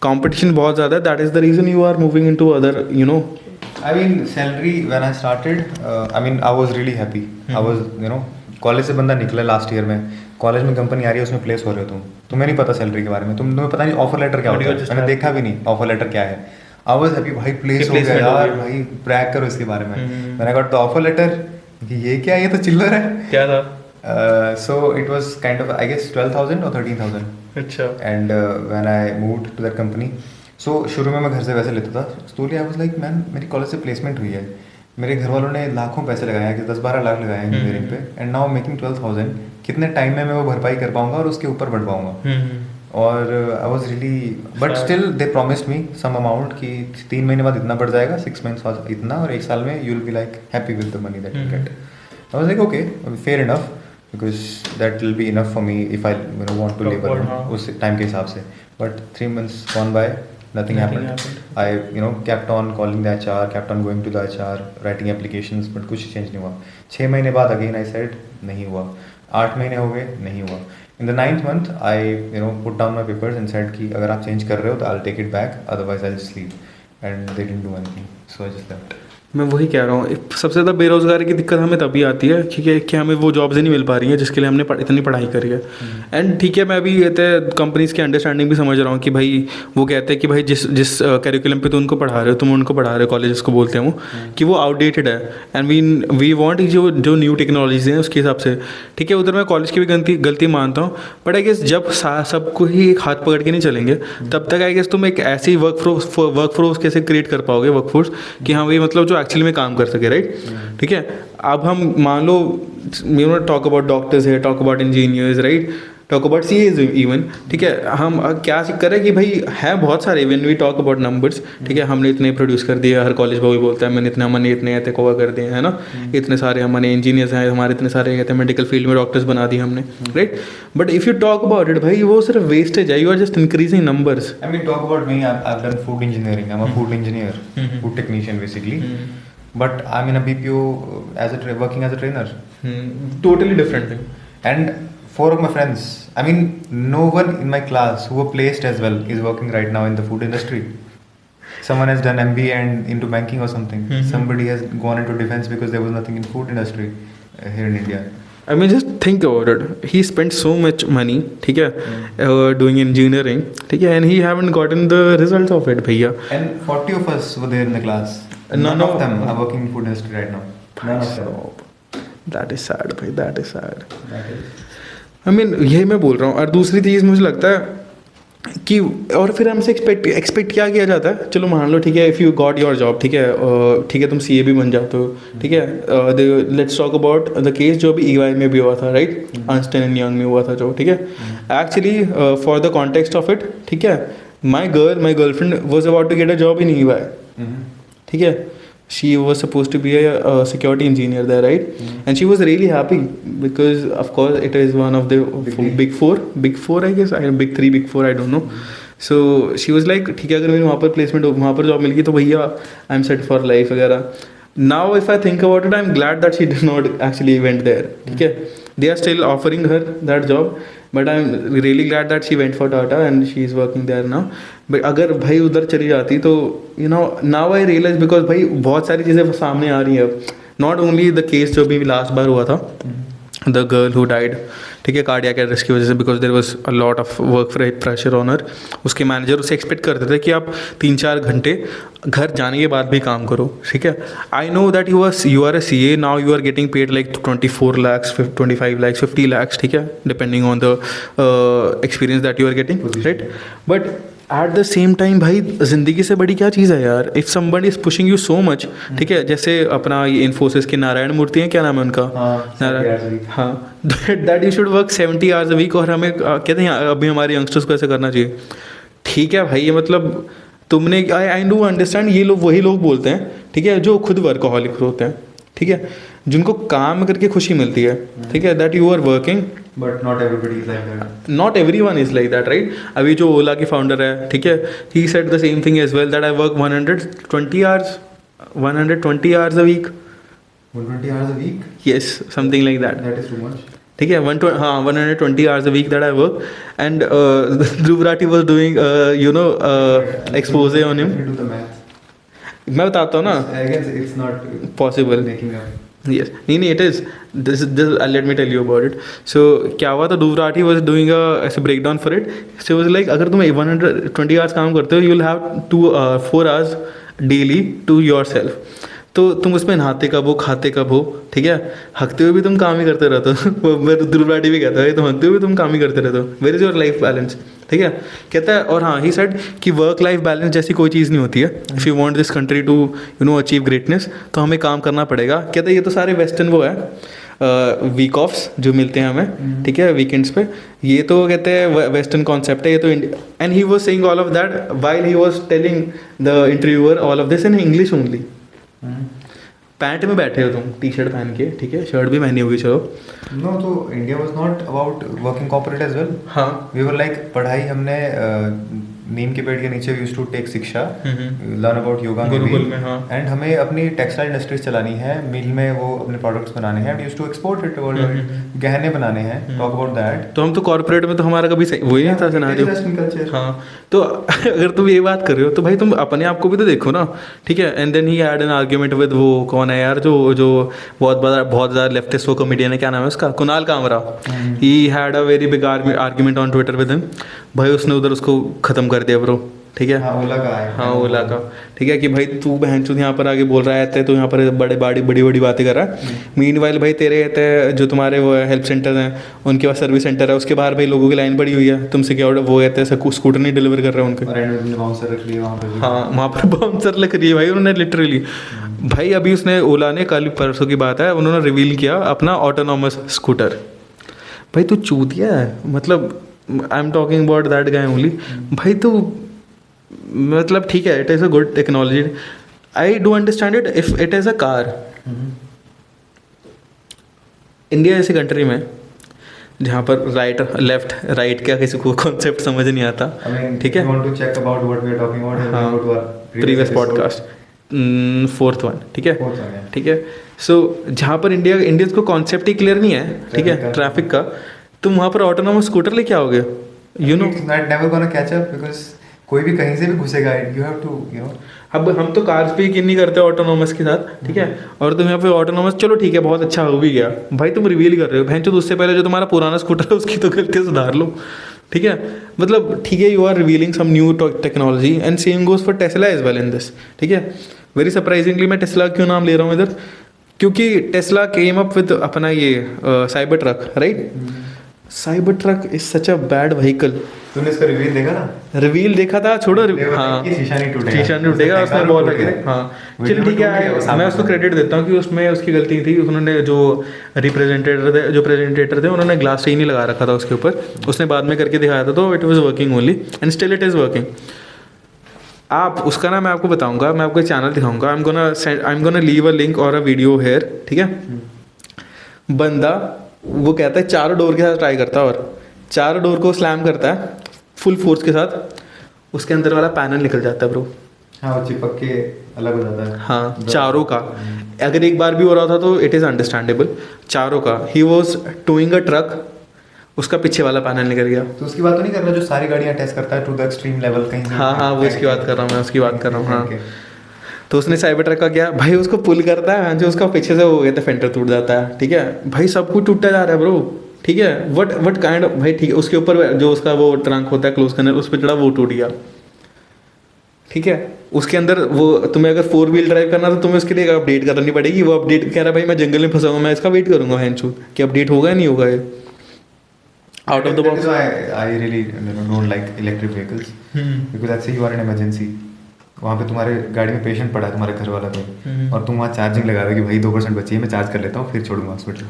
competition बहुत ज़्यादा है. that is the reason you are moving into other I mean salary when I started I mean I was really happy. I was college से बंदा निकला last year में, college में company आ रही है उसमें प्लेस हो रहे हो तुम्हें नहीं पता सैलरी के बारे में, तुम्हें पता नहीं ऑफर लेटर क्या होता है, मैंने देखा भी नहीं ऑफर लेटर क्या है. आई वाज हैप्पी भाई प्लेस हो गया यार, भाई ब्रैग करो इसके बारे में. मैंने गॉट द ऑफर लेटर कि ये क्या है, ये तो चिल्लर है. क्या था? So it was kind of I guess 12,000 or 13,000. अच्छा. And when I moved to that company, so शुरू में मैं घर से वैसे लेता था. Slowly I was like man मेरी कॉलेज से प्लेसमेंट हुई है, मेरे घर वालों ने लाखों पैसे लगाए हैं कि 10-12 लाख लगाए हैं इंजीनियरिंग पे, एंड नाउ मेकिंग 12,000. कितने टाइम में मैं वो भरपाई कर पाऊंगा और उसके ऊपर बढ़ पाऊंगा. और I was really but still they promised me some amount कि 3 महीने बाद इतना बढ़ जाएगा, 6 मंथ्स बाद इतना, और 1 साल में you will be like happy with the money that you get. I was like okay fair enough because that will be enough for me if I want to live उस टाइम के हिसाब से. But 3 months gone by, nothing happened. I kept on calling the HR, kept on going to the HR, writing applications, but कुछ change नहीं हुआ. 6 महीने बाद again I said नहीं हुआ. 8 महीने हो गए नहीं हुआ. In the 9th month, I put down my papers and said कि अगर आप change कर रहे हो तो I'll take it back, otherwise I'll just leave. And they didn't do anything, so I just left. मैं वही कह रहा हूँ सबसे ज़्यादा बेरोज़गारी की दिक्कत हमें तभी आती है ठीक है कि हमें वो जॉब्स ही नहीं मिल पा रही हैं जिसके लिए हमने इतनी पढ़ाई करी है. एंड ठीक है मैं भी कहते हैं कंपनीज़ की अंडरस्टैंडिंग भी समझ रहा हूँ कि भाई वो कहते हैं कि भाई जिस करिकुलम पे तुम उनको पढ़ा रहे हो तुम उनको पढ़ा रहे हो, कॉलेजेस को बोलते हैं वो कि वो आउटडेटेड है. एंड वी वांट जो न्यू टेक्नोलॉजीज हैं उसके हिसाब से ठीक है. उधर मैं कॉलेज की भी गलती मानता हूँ, बट आई गेस जब सबको ही एक हाथ पकड़ के नहीं चलेंगे तब तक आई गेस तुम एक ऐसी वर्कफोर्स कैसे क्रिएट कर पाओगे वर्कफोर्स कि हाँ भाई मतलब जो एक्चुअली में काम कर सके, राइट. ठीक है अब हम मान लो टॉक अबाउट डॉक्टर्स है, talk about engineers, right, talk about CAs even. ठीक है हम क्या करें कि भाई है बहुत सारे when we talk about numbers. ठीक है हमने इतने प्रोड्यूस कर दिए, हर कॉलेज वही बोलता है मैंने इतने ऐसे कवर कर दिए है ना. इतने सारे हमारे इंजीनियर्स हैं, हमारे इतने सारे कहते हैं मेडिकल फील्ड में डॉक्टर्स बना दिए हमने, right. But if you talk about it भाई वो सिर्फ वेस्टेज है. You are just increasing numbers. I mean talk about me, I've done food engineering. I'm a food engineer, food technician basically. But I'm in a BPO working as a trainer. Totally different thing. And 4 of my friends, I mean no one in my class who were placed as well is working right now in the food industry. Someone has done MBA and into banking or something. Somebody has gone into defense because there was nothing in food industry here in India. I mean, just think about it. He spent so much money, ठीक है, doing engineering, ठीक है, and he haven't gotten the results of it, भैया. And 40 of us were there in the class. None of them are working in food industry right now. None of them. That is sad, भाई. That is sad. I mean, यही मैं बोल रहा हूँ. और दूसरी चीज़ मुझे लगता है कि और फिर हमसे एक्सपेक्ट क्या किया जाता है. चलो मान लो, ठीक है, if you got your job, ठीक है, तुम CA भी बन जाते हो, ठीक है. Let's talk about the case जो अभी EY में भी हुआ था, राइट, अर्न्स्ट एंड यंग में हुआ था जो, ठीक है. Actually for the context of it, ठीक है, my girlfriend was about to get a job in EY, ठीक है. She was supposed to be a security engineer there, right? And she was really happy because, of course, it is one of the big four, I guess, big three, big four, I don't know. So she was like, ठीक है, अगर मेरी वहाँ पर placement, वहाँ पर job मिल गई तो भैया I am set for life वगैरह. Now if I think about it, I'm glad that she did not actually went there, ठीक है. They are still offering her that job, but I'm really glad that she went for Tata and she is working there now. But अगर भाई उधर चली जाती तो you know, now I realize, because भाई बहुत सारी चीज़ें सामने आ रही हैं अब. Not only the case जो भी लास्ट बार हुआ था, the girl who died, ठीक है, कार्डियक अरेस्ट की वजह से, because there was a lot of work pressure on her. उसके मैनेजर उसे एक्सपेक्ट करते थे कि आप 3-4 घंटे घर जाने के बाद भी काम करो, ठीक है. I know that you are a CA, now you are getting paid like 24 lakhs, 25 lakhs, 50 lakhs, ठीक है, depending on the experience that you are getting, right. But at the same time भाई ज़िंदगी से बड़ी क्या चीज़ है यार. If somebody is pushing you so much, ठीक है, जैसे अपना ये इन्फोसिस के नारायण मूर्ति हैं, क्या नाम है उनका, नारायण, हाँ, that you should work 70 hours a week. और हमें कहते हैं अभी हमारे यंगस्टर्स को ऐसे करना चाहिए. ठीक है भाई, ये मतलब तुमने, आई डू अंडरस्टैंड, ये लोग वही लोग बोलते हैं, ठीक है, जो खुद वर्कहॉलिक होते हैं, ठीक है, जिनको काम करके खुशी मिलती है, ठीक है, that you are working. But not everybody is like that. Not everyone is like that, right? अभी जो ओला के फाउंडर है, ठीक है, he said the same thing as well, that I work 120 hours a week. 120 hours a week? Yes, something like that. That is too much. ठीक है, 120 hours a week that I work. And Dhruv Rathi was doing expose on him. Do the math. मैं बताता हूँ ना. I guess it's not possible. Making up. Yes, नहीं, it is. This let me tell you about it. So क्या हुआ था, Dhruv Rathi was doing a breakdown for it. So it was like, अगर तुम 120 hours काम करते हो, you will have 4 hours daily to yourself. तो तुम उसमें नहाते कब हो, खाते कब हो, ठीक है, हकते हुए भी तुम काम ही करते रहते हो. ध्रुव राठी भी कहता है, तुम हकते हुए तुम काम ही करते रहते हो. Where is your life balance, ठीक है, कहता है. और हाँ, ही सेड कि वर्क लाइफ बैलेंस जैसी कोई चीज़ नहीं होती है. If you want this country to achieve greatness, तो हमें काम करना पड़ेगा. कहता है ये तो सारे वेस्टर्न वो है वीक ऑफ्स जो मिलते हैं हमें, ठीक है, वीकेंड्स पे, ये तो कहते हैं वेस्टर्न कॉन्सेप्ट है ये तो. And he was saying all of that while he was telling the interviewer all of this in English only. Pant में बैठे हो तुम, T-shirt पहन के, ठीक है, शर्ट भी पहनी होगी, चलो. No, तो India was not about working corporate as well. हाँ. We were like, पढ़ाई हमने नीम के पेड़ के नीचे यूज टू टेक शिक्षा, लर्न अबाउट योगा गुरुकुल में. हाँ. एंड हमें अपनी टेक्सटाइल इंडस्ट्रीज चलानी है, मिल में वो अपने प्रोडक्ट्स बनाने हैं, use to export it world, गहने बनाने हैं, टॉक अबाउट दैट. तो हम तो कॉर्पोरेट में तो हमारा कभी वही नहीं था सिनेरियो. हाँ, तो अगर तुम ये बात कर रहे हो तो भाई तुम अपने आप को भी तो देखो ना, ठीक है. And then he had an argument with वो कौन है यार, जो बहुत ज़्यादा लेफ्टिस्ट वो कॉमेडियन है, क्या नाम है उसका, Kunal Kamra. He had a very big argument on Twitter with him. भाई उसने उधर उसको ख़त्म कर दिया ब्रो, ठीक है. हाँ, ओला का, ठीक है, कि भाई तू बहनचोद यहाँ पर आगे बोल रहा है तो यहाँ पर बड़ी बातें कर रहा है. मीनवाइल भाई तेरे रहते जो तुम्हारे वो हेल्प सेंटर हैं, उनके पास सर्विस सेंटर है, उसके बाहर भाई लोगों की लाइन पड़ी हुई है, तुम सिक्योरिटी वो रहते हैं, स्कूटर नहीं डिलीवर कर रहे हैं उनके. हाँ, वहाँ पर बाउंसर रख रही है भाई उन्होंने लिटरली. भाई अभी उसने ओला ने कल परसों की बात है, उन्होंने रिवील किया अपना ऑटोनॉमस स्कूटर. भाई तू चूतिया है, मतलब आई am talking about that guy only. भाई तो मतलब ठीक है, it is a good technology, I do understand it if it is a car. India जैसी कंट्री में जहाँ पर लेफ्ट राइट का किसी को कॉन्सेप्ट समझ नहीं आता, ठीक है. प्रीवियस पॉडकास्ट 4th one, ठीक है, ठीक है. सो जहाँ पर इंडियंस को कॉन्सेप्ट ही क्लियर नहीं है, ठीक है, ट्रैफिक का, तुम वहाँ पर ऑटोनॉमस स्कूटर लेके आओगे, you know. Never gonna catch up because कोई भी कहीं से भी घुसेगा, you have to you know. अब हम तो कार्स पे यकीन नहीं करते ऑटोनोमस के साथ, ठीक है, और तुम यहाँ पे ऑटोनोमस, चलो ठीक है बहुत अच्छा हो भी गया भाई, तुम रिवील कर रहे हो भैंचो, उससे पहले जो तुम्हारा पुराना स्कूटर है उसकी तो गलती सुधार लो, ठीक है, मतलब ठीक है, you are revealing some new technology and same goes for Tesla as well in this, ठीक है। वेरी सरप्राइजिंगली मैं टेस्ला क्यों नाम ले रहा हूँ इधर, क्योंकि टेस्ला केम अप विद अपना ये cyber truck, right. Cyber truck is such a bad vehicle. तूने इसका रिव्यू देखा ना? रिवील देखा था, छोड़ो, हाँ शीशा नहीं टूटेगा, शीशा नहीं टूटेगा, उसने बोला कि हाँ चल ठीक है, मैं उसको क्रेडिट देता हूँ कि उसमें उसकी गलती थी, उन्होंने जो प्रेजेंटेटर थे उन्होंने ग्लास ही नहीं लगा रखा था उसके ऊपर, उसने बाद में करके दिखाया था, तो it was working only and still it is working. आप उसका ना मैं आपको बताऊंगा, मैं आपको एक चैनल दिखाऊंगा, आई am gonna leave a link और अ वीडियो हेयर, ठीक है। बंदा वो कहता है चारों डोर के साथ ट्राई करता है और चारों डोर को स्लैम करता है फुल फोर्स के साथ, उसके अंदर वाला पैनल निकल जाता है ब्रो। हाँ, वो चिपक के अलग हो जाता है। हाँ चारों का, अगर एक बार भी हो रहा था तो इट इज़ अंडरस्टैंडेबल, चारों का। He was towing a truck, उसका पीछे वाला पैनल निकल गया। तो उसकी बात तो नहीं कर रहा जो सारी गाड़ियाँ टेस्ट करता है टू द एक्सट्रीम लेवल कहीं से? हाँ हाँ, वो इसकी बात कर रहा हूँ मैं, उसकी बात कर रहा हूँ, हाँ। तो उसने साइबर ट्रक का किया भाई, उसको पुल करता है जो उसका पीछे से हो गया था, फेंटर टूट जाता है, ठीक है भाई, सब कुछ टूटता जा रहा है ब्रो, ठीक है। वट काइंड ऑफ भाई, ठीक है, उसके ऊपर जो उसका वो ट्रंक होता है क्लोज करने, उस पर चढ़ा, वो टूट गया, ठीक है। उसके अंदर वो तुम्हें अगर 4 व्हील ड्राइव करना तो तुम्हें उसके लिए अपडेट करनी पड़ेगी, वो अपडेट कह रहा है भाई मैं जंगल में फंसा हूँ, मैं इसका वेट करूंगा हैंचू कि अपडेट होगा या नहीं होगा ये out of the box. I really don't like electric vehicles because let's say you are in emergency, वहाँ पे तुम्हारे गाड़ी में पेशेंट पड़ा है, तुम्हारे घर वाला तो, और तुम वहाँ चार्जिंग लगा रहे हो कि भाई 2% बची है, मैं चार्ज कर लेता हूँ फिर छोड़ूंगा hospital.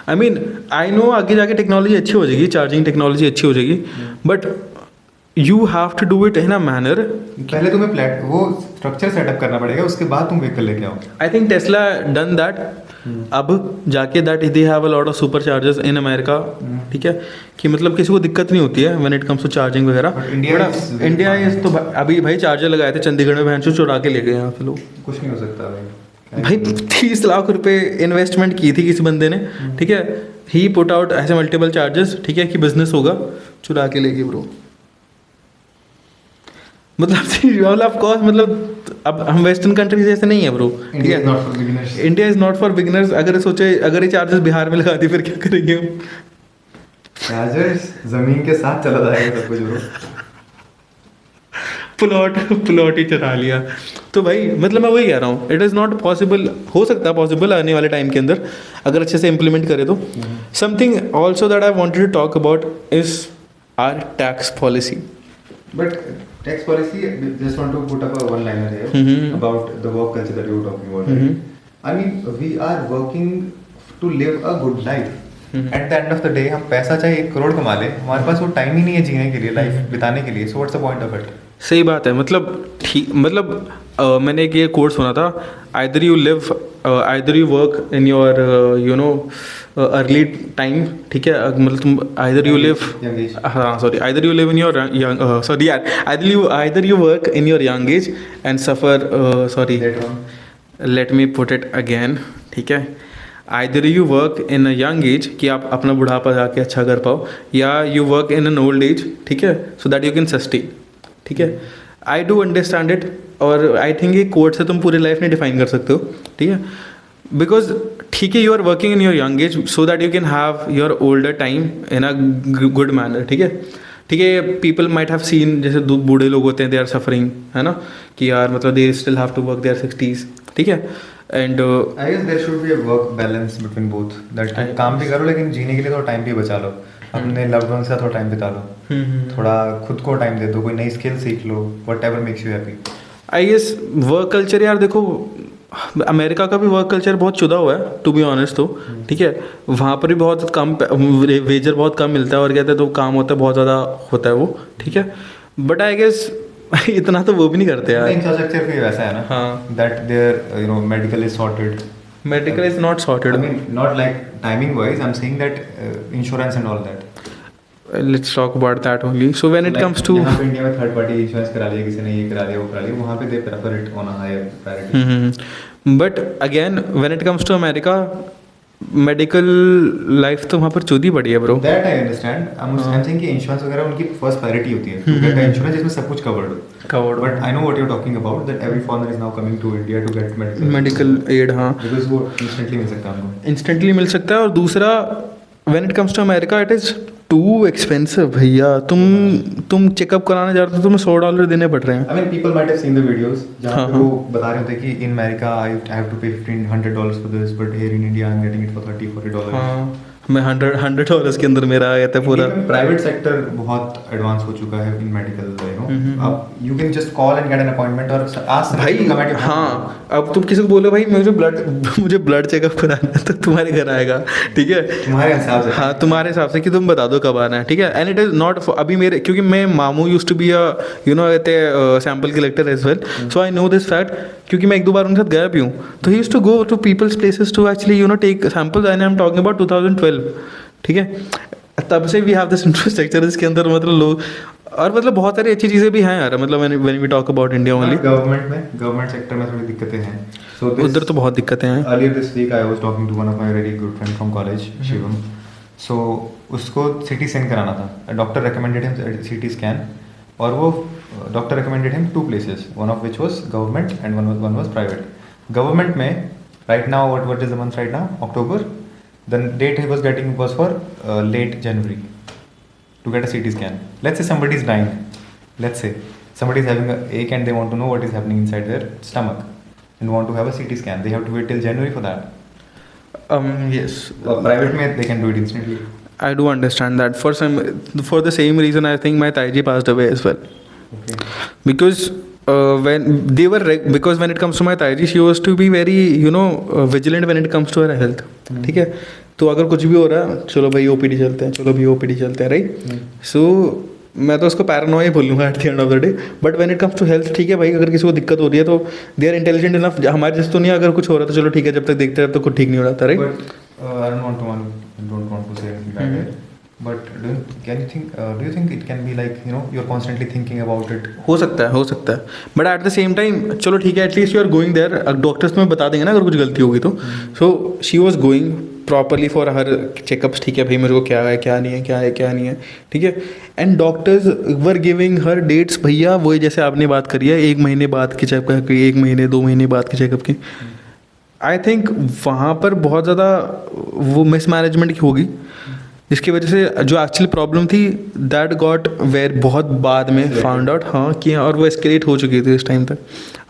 I mean I know आगे जाके टेक्नोलॉजी अच्छी हो जाएगी, चार्जिंग टेक्नोलॉजी अच्छी हो जाएगी, but you have to do it in a manner. पहले तुम्हें वो स्ट्रक्चर सेटअप करना पड़ेगा, उसके बाद तुम व्हीकल लेके आओ। I think Tesla done that, अब जाके that they have a lot of super chargers in America, ठीक है, कि मतलब किसी को दिक्कत नहीं होती है when it comes to charging वगैरह। इंडिया इज तो अभी भाई चार्जर लगाए थे चंडीगढ़ में, भैंसो चुरा के ले गए यहाँ पे लोग। कुछ नहीं हो सकता भाई 30 लाख रुपए इन्वेस्टमेंट की थी किसी बंदे ने, ठीक है, ही पुट आउट ऐसे मल्टीपल चार्जेस, ठीक है, कि बिजनेस होगा, चुरा के ले गए ब्रो। मतलब ऑफ कोर्स, मतलब अब हम वेस्टर्न कंट्रीज जैसे नहीं है ब्रो, ठीक है, India is not for beginners. अगर सोचे अगर ये चार्जेस बिहार में लगा दी फिर क्या करेंगे हम? चार्जर्स जमीन के साथ चला जाएगा सब कुछ ब्रो। प्लॉट ही चला लिया। तो भाई मतलब मैं वही कह रहा हूँ, इट इज़ नॉट पॉसिबल, हो सकता है पॉसिबल आने वाले टाइम के अंदर अगर अच्छे से इम्प्लीमेंट करें तो। Something also that I wanted to talk about is our tax policy. But tax policy, just want to put up a one-liner here about the work culture that you were talking about. Right? I mean, we are working to live a good life. At the end of the day, हम पैसा चाहे 1 करोड़ कमा ले, हमारे पास वो time ही नहीं है जीने के लिए, लाइफ बिताने के लिए। So what's the point of it? सही बात है, मतलब ठीक, मतलब मैंने एक ये कोर्स सुना था, either you work in your you know early time, ठीक है, मतलब तुम आइदर यू लिव, हाँ sorry, either you live in your sorry यार, either you work in your young age and suffer, sorry let me put it again, ठीक है, either you work in a young age कि आप अपना बुढ़ापा जाके अच्छा कर पाओ, या you work in an old age, ठीक है, सो दैट यू कैन सस्टेन, ठीक है। आई डू अंडरस्टैंड इट, और आई थिंक ये कोड से तुम पूरी लाइफ नहीं डिफाइन कर सकते हो, ठीक है, बिकॉज ठीक है, you are working in your young age so that you can have your older time in a good manner, ठीक है, ठीक है। पीपल माइट हैव सीन, जैसे बूढ़े लोग होते हैं, दे आर सफरिंग, है ना, कि यार मतलब they still have to work there 60s, ठीक है, and I guess there should be a work balance between both, that काम भी करो लेकिन जीने के लिए थोड़ा टाइम भी बचा लो, अपने लव्ड वन के साथ थोड़ा टाइम बिता लो, थोड़ा खुद को टाइम दे दो, कोई नई स्किल सीख लो, whatever makes you happy. I guess work culture, यार देखो अमेरिका का भी वर्क कल्चर बहुत चुदा हुआ है टू बी ऑनेस्ट, तो ठीक है, वहाँ पर भी बहुत कम वेजर बहुत कम मिलता है, और कहते हैं तो काम होता है बहुत ज़्यादा होता है वो, ठीक है, बट आई गेस इतना तो वो भी नहीं करते यार। इंफ्रास्ट्रक्चर भी वैसा है ना, हाँ, that there you know medical is sorted, medical is not sorted. I mean, not like timing wise, I'm saying that insurance and all that. Let's talk about that only. So when it comes to यहाँ पे India में third party insurance करा लिया किसी ने, ये करा लिया वो करा लिया, वहाँ पे they prefer it on a higher priority. But again when it comes to America, medical life तो वहाँ पर चौधी पड़ी है bro. That I understand. I'm saying कि इंश्योरेंस वगैरह उनकी फर्स्ट प्रायोरिटी होती है. To get इंश्योरेंस जिसमें सब कुछ कवर्ड हो. Covered. But I know what you're talking about. That every foreigner is now coming to India to get medical aid, हाँ, Because वो instantly मिल सकता है हमको. इंस्टेंटली मिल सकता है. और दूसरा, when it comes to America it is too expensive भैया. तुम चेकअप कराने जा रहे हो तो तुम्हें $100 देने पड़ रहे हैं. I mean, people might have seen the videos जहाँ हाँ, पे वो बता रहे होते हैं कि in America I have to pay $1,500 for this, but here in India I'm getting it for $30-40. हाँ, मैं $100 के अंदर मेरा आ गया था पूरा. प्राइवेट सेक्टर बहुत एडवांस हो चुका है इन मेडिकल, अब you can just call and get an appointment और आज भाई हाँ, अब तुम किसी को बोलो भाई मुझे ब्लड चेकअप कराना है तो तुम्हारे घर आएगा, ठीक है, तुम्हारे हिसाब से. हाँ, तुम्हारे हिसाब से कि तुम बता दो कब आना है, ठीक है. एंड इट इज़ नॉट अभी मेरे, क्योंकि मैं मामू used to be a sample collector as well, so I know this fact, क्योंकि मैं एक दो बार उनके साथ गया भी हूँ. तो ही used to go to people's places to actually take samples. And I am talking about 2012, ठीक है. तब से वी हैव दिस इंफ्रास्ट्रक्चर इसके अंदर, मतलब लोग, और मतलब बहुत सारी अच्छी चीज़ें भी हैं यार. मतलब when we talk about India only, government sector में थोड़ी दिक्कतें हैं. So उधर तो बहुत दिक्कतें हैं. Earlier this week I was talking to one of my very good friend from college, Shivam. So उसको CT scan कराना था. A doctor recommended him a CT scan, और वो doctor recommended him 2 places, one of which was government and one was private. Government में right now what is the month right now? October. The date he was getting was for late January to get a CT scan. Let's say somebody is dying. Let's say somebody is having a ache and they want to know what is happening inside their stomach and want to have a CT scan. They have to wait till January for that. Yes. Private में they can do it instantly. I do understand that. For the same reason, I think my Taiji passed away as well. Okay. Because because when it comes to my Taiji, she was to be very vigilant when it comes to her health. ठीक है. तो अगर कुछ भी हो रहा है, चलो भाई OPD चलते हैं, चलो भाई OPD चलते हैं, राइट. सो मैं तो उसको पैरानोई बोलूँगा at the end of the day. But when it comes to health, ठीक है भाई, अगर किसी को दिक्कत हो रही है तो दे आर इंटेलिजेंट इनफ. हमारे जैसे तो नहीं, अगर कुछ हो रहा है तो चलो ठीक है, जब तक देखते हैं तब तक कुछ ठीक नहीं हो रहा था, right. I don't want to say anything like that. But do you think it can be like you're constantly thinking about it? हो सकता है. But at the same time चलो ठीक है, at least you are going there. Doctors तुम्हें बता देंगे ना अगर कुछ गलती होगी तो. So she was going properly for her checkups, ठीक है भाई, मेरे को क्या है क्या नहीं है, ठीक है. And doctors were giving her dates भैया, वही जैसे आपने बात करी है 1 महीने बाद की चेकअप की, 1 महीने 2 महीने बाद की चेकअप की. आई थिंक वहाँ पर बहुत ज़्यादा वो मिसमैनेजमेंट की होगी, जिसकी वजह से जो एक्चुअली प्रॉब्लम थी दैट गॉट वेयर बहुत बाद में फाउंड आउट, हाँ कि, और वो एस्केलेट हो चुकी थी इस टाइम तक.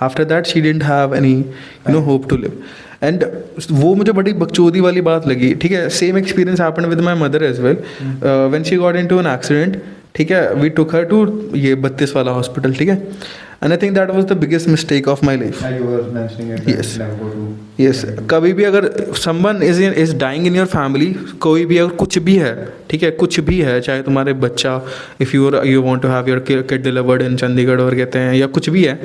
After that she didn't have any hope to live. And वो मुझे बड़ी बकचोदी वाली बात लगी, ठीक है. Same experience happened with my mother as well when she got into an accident, ठीक है. वी टुक हर टू ये 32 वाला हॉस्पिटल, ठीक है. And I think that was the biggest mistake of my life. Yes. कभी भी अगर someone is dying in your family, कोई भी अगर कुछ भी है, ठीक है, कुछ भी है, चाहे तुम्हारे बच्चा, if you want to have your kid delivered in Chandigarh और कहते हैं, या कुछ भी है,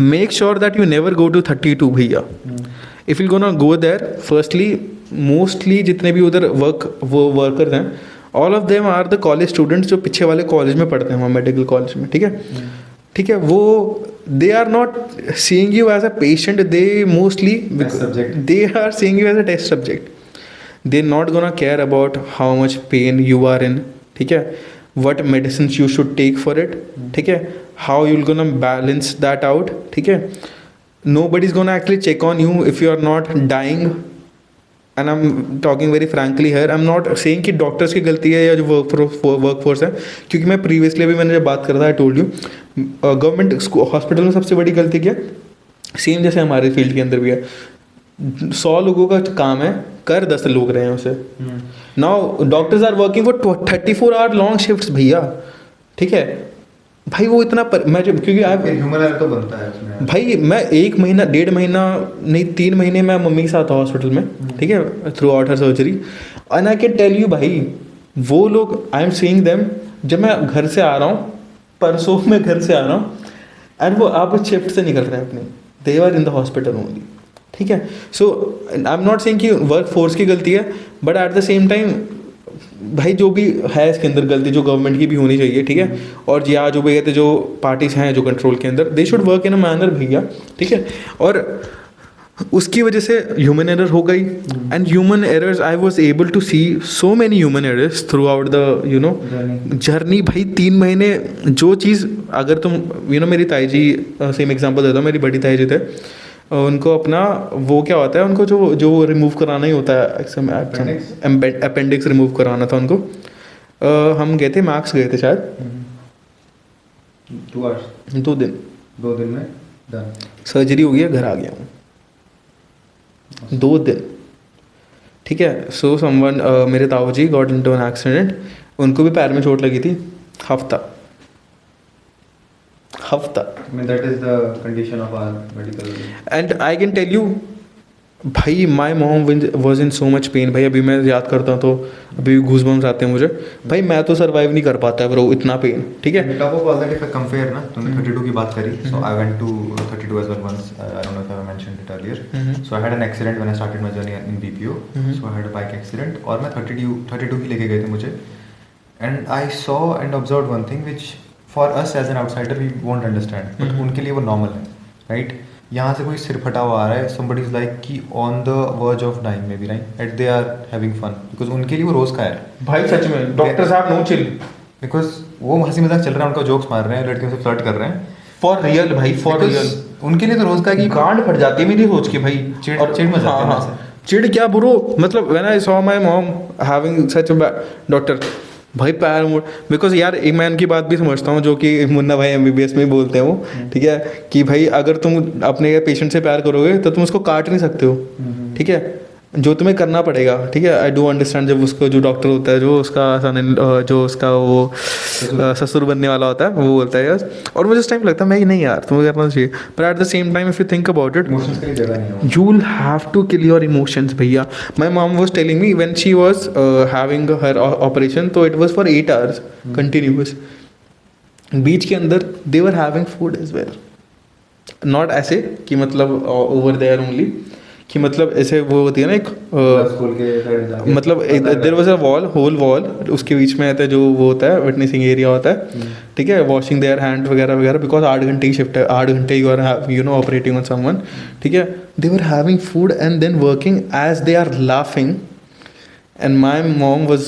make sure that you never go to 32 भैया. If you gonna go there, firstly mostly जितने भी उधर वर्कर्स हैं, all of them are the college students जो पीछे वाले कॉलेज में पढ़ते हैं, वहाँ मेडिकल कॉलेज में, ठीक है. ठीक है, वो they are not seeing you as a patient, they mostly they are seeing you as a test subject. They not gonna care about how much pain you are in, ठीक है, what medicine you should take for it, ठीक है, how you will gonna balance that out, ठीक है. Nobody is gonna actually check on you if you are not dying. And I'm talking very frankly here. I'm not saying कि doctors की गलती है या जो वर्क फोर्स है, क्योंकि मैं प्रीवियसली भी मैंने जब बात कर रहा था, I told you government hospital में सबसे बड़ी गलती क्या, सेम जैसे हमारे फील्ड के अंदर भी है. 100 लोगों का काम है, कर 10 लोग रहे हैं उसे. Now doctors are working for 34 hour long shifts भैया, ठीक है भाई. वो इतना मैं जब, क्योंकि आप ह्यूमन एरर तो बनता है उसमें भाई. मैं 1 महीना 1.5 महीना नहीं 3 महीने मैं मम्मी के साथ था हॉस्पिटल में, ठीक है, throughout her surgery. And I can tell you भाई, वो लोग, आई एम सीइंग देम, जब मैं घर से आ रहा हूँ, परसों मैं घर से आ रहा हूँ, एंड वो आप शिफ्ट से निकल रहे हैं अपने, they are in the hospital only, ठीक है. So I am not saying कि वर्क फोर्स की गलती है, but at the same time भाई जो भी है इसके अंदर गलती, जो गवर्नमेंट की भी होनी चाहिए, ठीक है. और या जो भी कहते जो पार्टीज हैं जो कंट्रोल के अंदर, they should work in a manner भैया, ठीक है. और उसकी वजह से ह्यूमन एरर हो गई and human errors I was able to see so many human errors throughout the journey भाई 3 महीने जो चीज़ अगर तुम मेरी ताई जी सेम एग्जांपल देता हूँ, मेरी बड़ी ताई जी थे, उनको अपना वो क्या होता है, उनको जो जो रिमूव कराना ही होता है, अपेंडिक्स रिमूव कराना था उनको। हम गए थे, मैक्स गए थे शायद 2 hours 2 दिन 2 दिन में डन। सर्जरी हो गया, घर आ गया हूँ 2 दिन, ठीक है। सो समवन मेरे ताऊ जी गॉट इनटू एन एक्सीडेंट, उनको भी पैर में चोट लगी थी, हफ्ता। I mean that is the condition of our medical. And I can tell you भाई my mom was in so much pain. भाई अभी मैं याद करता हूँ तो अभी भी गूज़बम्स आते हैं मुझे। भाई मैं तो सर्वाइव नहीं कर पाता ब्रो, इतना पेन, ठीक है। On top of all that, if I compare ना, तुमने 32 की बात करी, so I went to 32 as well once. I don't know if I mentioned it earlier. So I had an accident when I started my journey in BPO. So I had a bike accident और मैं 32 की लेके गए थे मुझे, and I saw and observed one thing which for us as an outsider we won't understand, but उनके लिए वो normal है, right? यहाँ से कोई सिर फटा हुआ आ रहा है, somebody is like कि on the verge of dying maybe, right? And they are having fun because उनके लिए वो रोज का है। भाई सच में डॉक्टर साहब नो चिल, बिकॉज वो हंसी मजाक चल रहा है, उनका जोक्स मार रहे हैं, लड़कियों से फ्लर्ट कर रहे हैं फॉर रियल भाई, फॉर रियल। उनके लिए तो रोज का की गांड फट जाती है मेरी सोच के भाई, चिढ़ मच जाती है हाँ, वैसे। चिढ़ क्या ब्रो, मतलब when I saw my mom having such a doctor, भाई पैर मोड़, बिकॉज यार एक मैं उनकी बात भी समझता हूँ जो कि मुन्ना भाई MBBS में ही बोलते हैं वो, ठीक है, कि भाई अगर तुम अपने पेशेंट से प्यार करोगे तो तुम उसको काट नहीं सकते हो, ठीक है, जो तुम्हें करना पड़ेगा, ठीक है। आई डू अंडरस्टैंड जब उसको जो डॉक्टर होता है, जो उसका जो उसका वो ससुर बनने वाला होता है, वो बोलता है यस, और मुझे उस टाइम लगता है मैं नहीं यार तुम्हें करना चाहिए, पर eight the same time if you think about it emotions के लिए जगह नहीं है। you will have to kill your emotions भैया। my mom was telling me when she was having her operation, तो it was for 8 hours continuous, बीच के अंदर they were having food as well, not ऐसे कि मतलब over there only, कि मतलब ऐसे वो होती है ना एक स्कूल के साइड में जाके मतलब there was a wall, whole wall, उसके बीच में आता है जो वो होता है विटनेसिंग एरिया होता है, ठीक है, वॉशिंग देयर हैंड वगैरह वगैरह, बिकॉज 8 घंटे की शिफ्ट है, 8 घंटे you are operating on someone, ठीक है। They were having food and then working as they are laughing, and my mom was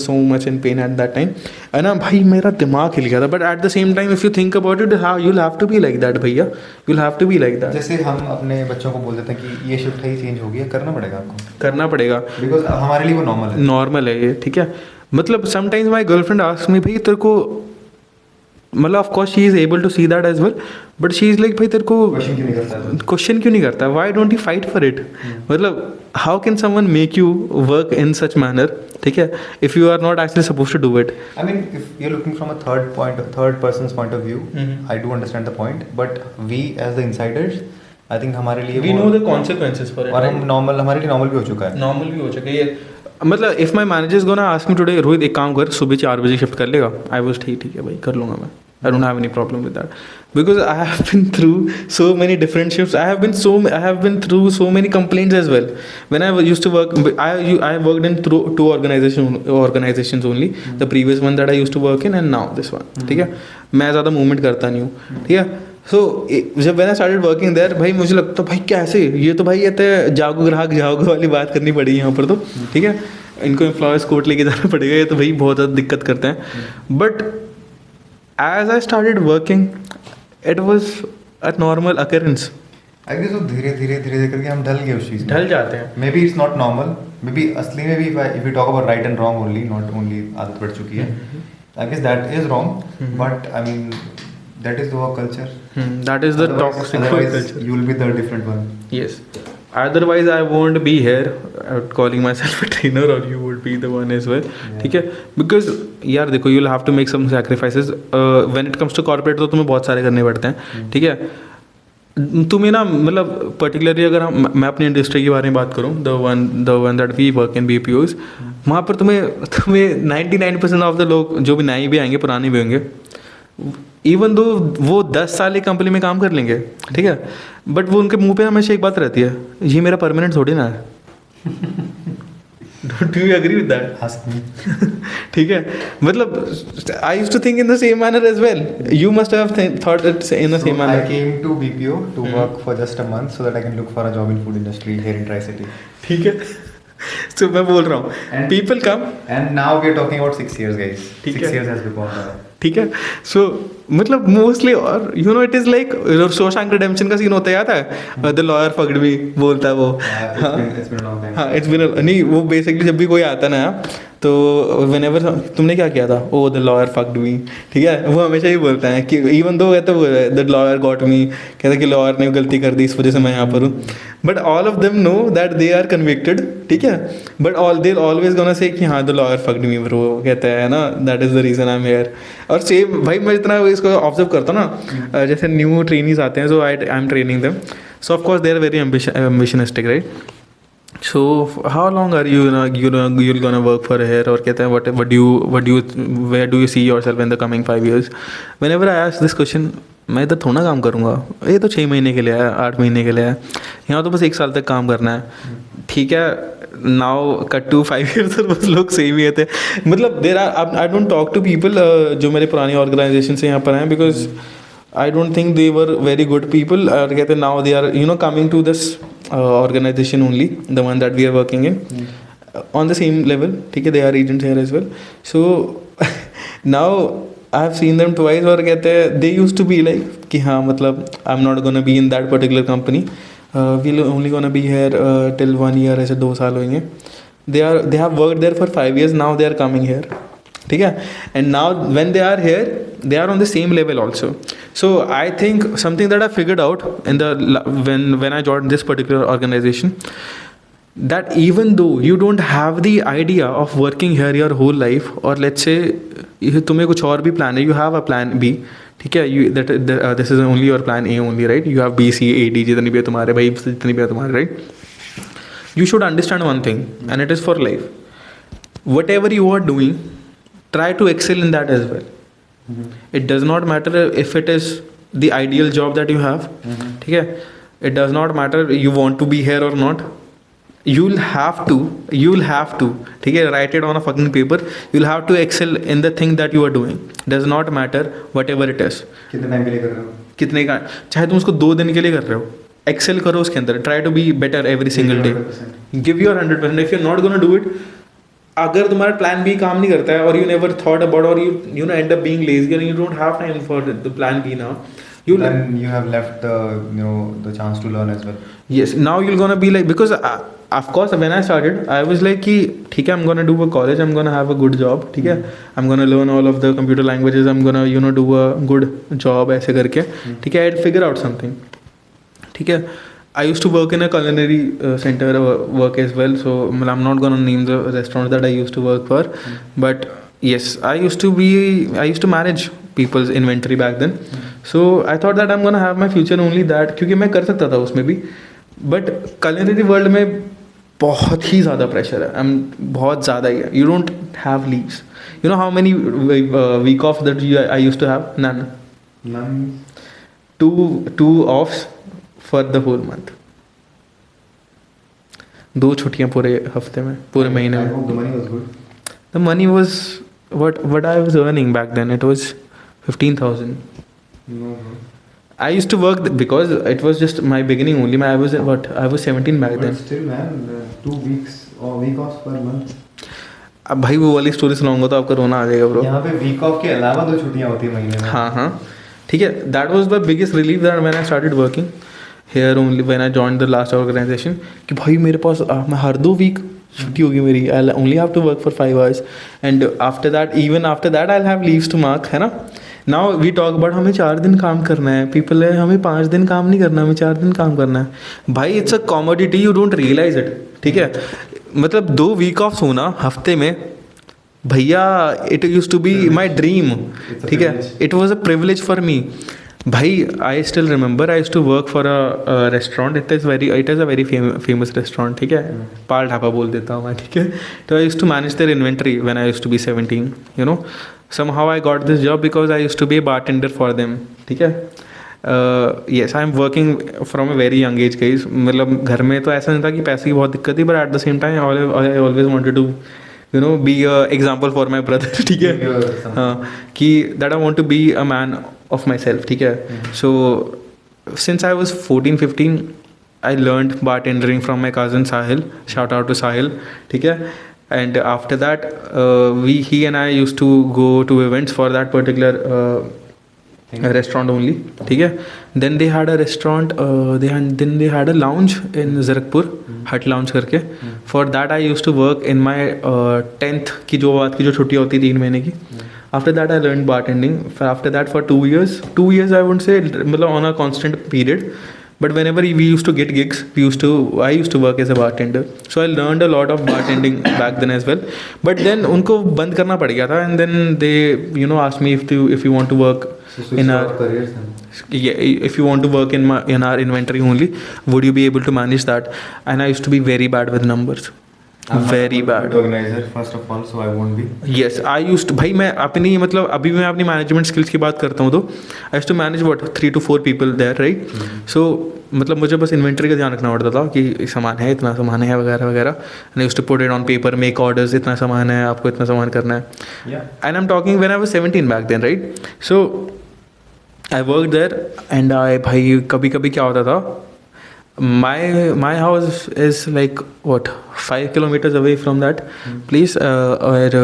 so much in pain at that time, है ना भाई, मेरा दिमाग हिल गया था। But at the same time if you think about it, how you'll have to be like that भैया, you'll have to be like that। जैसे हम अपने बच्चों को बोल देते हैं कि ये शिफ्ट है, ये चेंज हो गया, करना पड़ेगा आपको, करना पड़ेगा, बिकॉज हमारे लिए वो नॉर्मल है। नॉर्मल है ये, ठीक है। मतलब sometimes my girlfriend ask me, भाई तेरे को मतलब of course she is able to see that as well, but she is like भाई तेरे को क्वेश्चन क्यों नहीं करता, why don't you fight for it, मतलब how can someone make you work in such manner, ठीक है, if you are not actually suppose to do it. I mean, if you're looking from a third person's point of view, I do understand the point, but we as the insiders, I think हमारे लिए we know the consequences for it, और हम normal, हमारे लिए normal भी हो चुका है, नॉर्मल भी हो चुका है ये। मतलब if my manager is gonna ask me today, Rohit एक काम कर, सुबह 4 बजे शिफ्ट कर लेगा, आई वाज ठीक है भाई, कर लूँगा मैं, I don't have any problem with that, because I have been through so many different shifts. I have been through so many complaints as well. When I used to work, I worked in through 2 organizations only. The previous one that I used to work in, and now this one. ठीक है, मैं ज़्यादा movement करता नहीं हूँ, ठीक है। So जब when I started working there, भाई मुझे लगता भाई कैसे, ये तो भाई ये तो जागो ग्राहक जाओगे वाली बात करनी पड़ेगी यहाँ पर तो, ठीक है, इनको एम्प्लॉयर्स कोर्ट लेके जाना पड़ेगा, ये तो भाई बहुत ज़्यादा दिक्कत करते हैं। But as I started working, it was a normal occurrence. I guess वो धीरे धीरे करके हम ढल गए उस चीज़ में, ढल जाते हैं। Maybe it's not normal, maybe असली में भी if you talk about right and wrong only, not only आदत पड़ चुकी है, I guess that is wrong, but I mean that is the culture, That is the toxic culture. you will be the different one. Yes. Otherwise I won't be here calling myself a trainer, or you would be the one as well, ठीक है, because यार देखो you'll have to make some sacrifices when it comes to corporate, तो तुम्हें बहुत सारे करने पड़ते हैं, ठीक है। तुम्हें ना मतलब पर्टिकुलरली अगर मैं अपनी इंडस्ट्री के बारे में बात करूँ, the one that we work in BPOs, वहाँ पर तुम्हें 99% ऑफ द लोग जो भी नए भी आएंगे, पुराने भी होंगे, इवन दो वो 10 साल एक कंपनी में काम कर लेंगे, ठीक है, बट वो उनके मुंह पे हमेशा एक बात रहती है, ये मेरा परमानेंट थोड़ी ना है। Do you agree with that? Ask me. ठीक है, मतलब I used to think in the same manner as well. You must have thought it in the same So I manner. came to BPO to work for just a month so that I can look for a job in food industry here in Tri-City. ठीक है. So मैं बोल रहा हूँ And- people come. And now we're talking about 6 years, guys. ठीक 6 है. years has become ठीक है. सो मतलब मोस्टली, और you know it is like Shawshank redemption का सीन होता है, याद है द लॉयर फक्ड मी, बोलता है वो. it's been a long time. हाँ, इट्स बिन नहीं, वो बेसिकली जब भी कोई आता ना तो व्हेनेवर तुमने क्या किया था, ओ द लॉयर फक्ड मी, ठीक है, वो हमेशा ही बोलता है कि इवन दो कहते वो द लॉयर गॉट मी, कहता कि लॉयर ने गलती कर दी इस वजह से मैं यहाँ पर हूँ. But all of them know that they are convicted. ठीक है, but all they always gonna say कि हाँ the lawyer fucked me bro, कहता है ना, that is the reason I am here. और सेम भाई मैं इतना इसको ऑब्जर्व करता हूँ ना, जैसे न्यू ट्रेनीज आते हैं, so I am training them, so of course they are very ambitionistic, right? So how long are you're gonna work for here? और कहते हैं where do you see yourself in the coming 5 years? Whenever I ask this question, मैं इधर थोड़ा काम करूँगा, ये तो 6 महीने के लिए है, 8 महीने के लिए है, यहाँ तो बस 1 साल तक काम करना है. ठीक है, नाउ कट टू 5 years और बस लोग सेम ही थे. मतलब there are, I don't talk to people जो मेरे पुरानी ऑर्गेनाइजेशन से यहाँ पर हैं, because I don't think they were very good people. कहते now they are coming to this organization only, the one that we are working in, on the same level. ठीक है, they are agents here as well. So now I have seen them twice और कहते they used to be like कि हाँ मतलब I'm not gonna be in that particular company. We'll only gonna be here till 1 year, ऐसे 2 साल होंगे. They have worked there for 5 years. Now they are coming here. ठीक है, and now when they are here they are on the same level also. So I think something that I figured out in the when I joined this particular organization, that even though you don't have the idea of working here your whole life, or let's say तुम्हें कुछ और भी plan है, you have a plan B, ठीक है, this is only your plan A only, right? You have B, C, A, D, जितनी भी है तुम्हारे भाई, जितनी भी है तुम्हारे, right? You should understand one thing, and it is for life. Whatever you are doing, try to excel in that as well. It does not matter if it is the ideal job that you have. ठीक है, it does not matter you want to be here or not. You'll have to, ठीक है, write it on a fucking paper. You'll have to excel in the thing that you are doing. Does not matter whatever it is. कितने time के लिए कर रहे हो? कितने का, चाहे तुम उसको 2 दिन के लिए कर रहे हो, excel करो उसके अंदर. Try to be better every single day. Give your 100%. If you're not gonna do it, अगर तुम्हारा प्लान बी काम नहीं करता है, और यू नेवर थॉट अबाउट, और you know end up being lazy and you don't have time for the plan B now, then you have left the chance to learn as well. yes, now you're gonna be like, because of course when I started I was like कि ठीक है, I'm gonna do a college, I'm gonna have a good job, ठीक है, I'm gonna learn all of the computer languages, I'm gonna do a good job ऐसे करके, ठीक है, I'd figure out something. ठीक है, I used to work in a culinary center work as well, so I'm not gonna name the restaurant that I used to work for, but yes, I used to manage people's inventory back then. So I thought that I'm gonna have my future only that, क्योंकि मैं कर सकता था उसमें भी, but culinary world में बहुत ही ज़्यादा pressure है, बहुत ज़्यादा ही है. You don't have leaves. You know how many week off that I used to have? None. Two offs for the whole month. 2 छुट्टियाँ पूरे हफ्ते में, पूरे महीने में. I hope the money was good. The money was what I was earning back then. It was 15,000. No. I used to work because it was just my beginning only. I was 17 back then. But still, man, 2 weeks or week offs per month. अब भाई वो वाली story सुनाऊंगा तो आपका रोना आ जाएगा bro. यहाँ पे वीक ऑफ के अलावा 2 छुट्टियाँ होती है महीने में. हाँ ठीक है. That was the biggest relief that when I started working here only, when I joined the last organization, कि भाई मेरे पास मैं हर 2 वीक छुट्टी होगी मेरी. I'll only have to work for 5 hours, and even after that I'll have leaves to mark, है ना. Now we talk about हमें 4 दिन काम करना है. People है हमें 5 दिन काम नहीं करना, हमें 4 दिन काम करना है. भाई it's a commodity, you don't realize it. ठीक है, मतलब 2 वीक ऑफ होना हफ्ते में, भैया it used to be my dream. ठीक है, it was a privilege for me. भाई I still remember I used to work for a restaurant. It is a very famous restaurant. ठीक है, पाल ढाबा बोल देता हूँ मैं. ठीक है, तो I used to manage their inventory when I used to be 17. You know, somehow I got this job because I used to be a bartender for them. ठीक है, yes I am working from a very young age guys. मतलब घर में तो ऐसा नहीं था कि पैसे की बहुत दिक्कत थी, but at the same time I always wanted to you know be a example for my brother. ठीक है, हाँ, कि that I want to be a man of myself. ठीक है, so since I was 14-15 I learned bartending from my cousin Sahil. Shout out to Sahil. ठीक है, and after that he and I used to go to events for that particular restaurant only. ठीक है, then they had a restaurant, then they had a lounge in Zarakpur, Hut Lounge करके. For that I used to work in my 10th की जो बात की जो छुट्टी होती 3 महीने की. After that I learned bartending. After that for 2 years I wouldn't say मतलब on a constant period. But whenever we used to get gigs, I used to work as a bartender. So I learned a lot of bartending back then as well. But then उनको बंद करना पड़ गया था, and then they asked me if you want to work in our careers then. Yeah, if you want to work in our inventory only, would you be able to manage that? And I used to be very bad with numbers. Very bad. Organizer first of all, so I won't be. Yes, I used to, भाई मैं अपनी मतलब अभी मैं अपनी management skills की बात करता हूँ तो I used to manage what 3 to 4 people there, right. So मतलब मुझे बस इन्वेंटरी का ध्यान रखना पड़ता था कि सामान है, इतना सामान है, वगैरह वगैरह. And I used to put it on paper, make orders, इतना सामान है, आपको इतना सामान करना है. And I am talking when I was 17 back then, right. So I work there and भाई कभी कभी क्या होता था, my house is like what 5 kilometers away from that place, और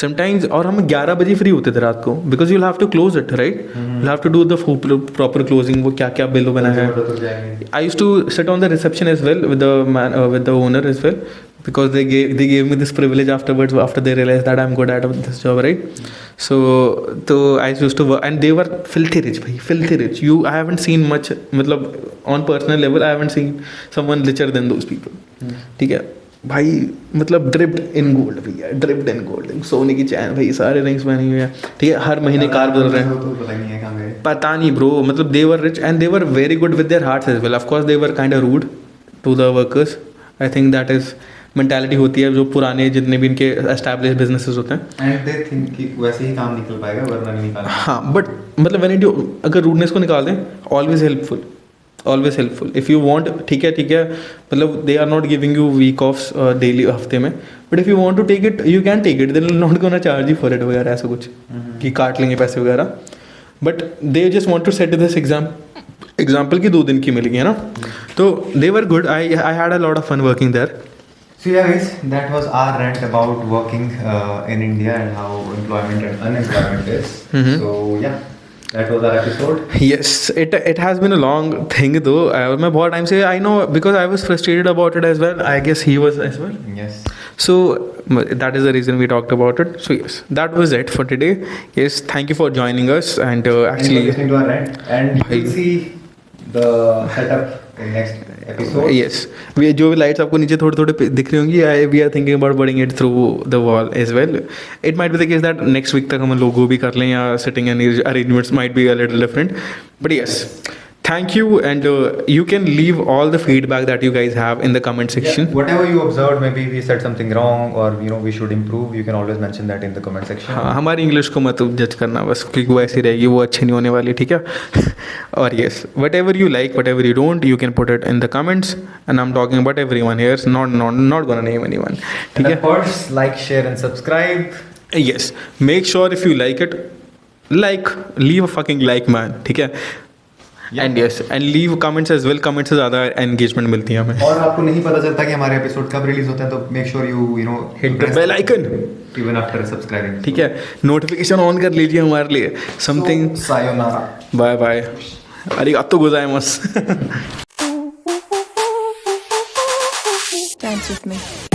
sometimes और हम 11 बजे फ्री होते थे रात को, because you'll have to close it, right? You'll have to do the proper closing, वो क्या क्या बिल बना है. I used to sit on the reception as well with the man with the owner as well, because they gave me this privilege afterwards after they realized that I'm good at this job, right? So I used to work and they were filthy rich, bhai, filthy rich. I haven't seen much, मतलब on personal level I haven't seen someone richer than those people. ठीक है भाई, मतलब dripped in gold भैया, dripped in gold, सोने की चैन भाई, सारे रिंग्स पहने हुए हैं. ठीक है, हर महीने कार बदल रहे हैं, पता नहीं ब्रो. मतलब they were rich and they were very good with their hearts as well. Of course they were kind of rude to the workers. I think that is mentality होती है जो पुराने जितने भी इनके एस्टैब्लिश बिजनेसेस होते हैं. एंड दे थिंक कि वैसे ही काम निकल पाएगा, वरना नहीं निकालेगा. हाँ, बट मतलब व्हेन यू अगर रूडनेस को निकाल दें, always helpful if you want. ठीक है, मतलब they are not giving you week offs daily, हफ्ते में. But if you want to take it you can take it, they will not gonna charge you for it वगैरह, ऐसा कुछ कि काट लेंगे पैसे वगैरह. But they just want to set this example की 2 दिन की मिल गई है ना. तो they were good. I had a lot of fun working there. So yeah guys, that was our rant about working in India and how employment and unemployment is. So yeah, that was our episode. Yes, it has been a long thing though. मैं बहुत time से, I know because I was frustrated about it as well. I guess he was as well. Yes. So that is the reason we talked about it. So yes, that was it for today. Yes, thank you for joining us and actually listening to our rant, and you'll see the setup in next episode. Yes, we जो भी lights आपको नीचे थोड़े दिख रही होंगी, we are thinking about putting it through the wall as well. It might be the case that next week तक हम logo भी कर लें, या sitting and arrangements might be a little different. But yes, thank you, and you can leave all the feedback that you guys have in the comment section. Yeah, whatever you observed, maybe we said something wrong or we should improve, you can always mention that in the comment section. हाँ, हमारी English को मत जज करना बस, क्योंकि वो ऐसी रहेगी, वो अच्छी नहीं होने वाली. ठीक है. और yes, whatever you like, whatever you don't, you can put it in the comments, and I'm talking about everyone here, not gonna name anyone. ठीक है. Of course, like, share and subscribe. Yes, make sure if you like it, leave a fucking like, man. ठीक है. And yes, and leave comments as well. Comment से ज़्यादा engagement मिलती है हमें. और आपको नहीं पता चलता कि हमारे एपिसोड कब रिलीज होते हैं, तो make sure you hit the bell icon even after subscribing. ठीक है, नोटिफिकेशन ऑन कर लीजिए हमारे लिए. समथिंग. सायोनारा, बाय बाय, अरिगातो गोजाइमासु. Dance with me.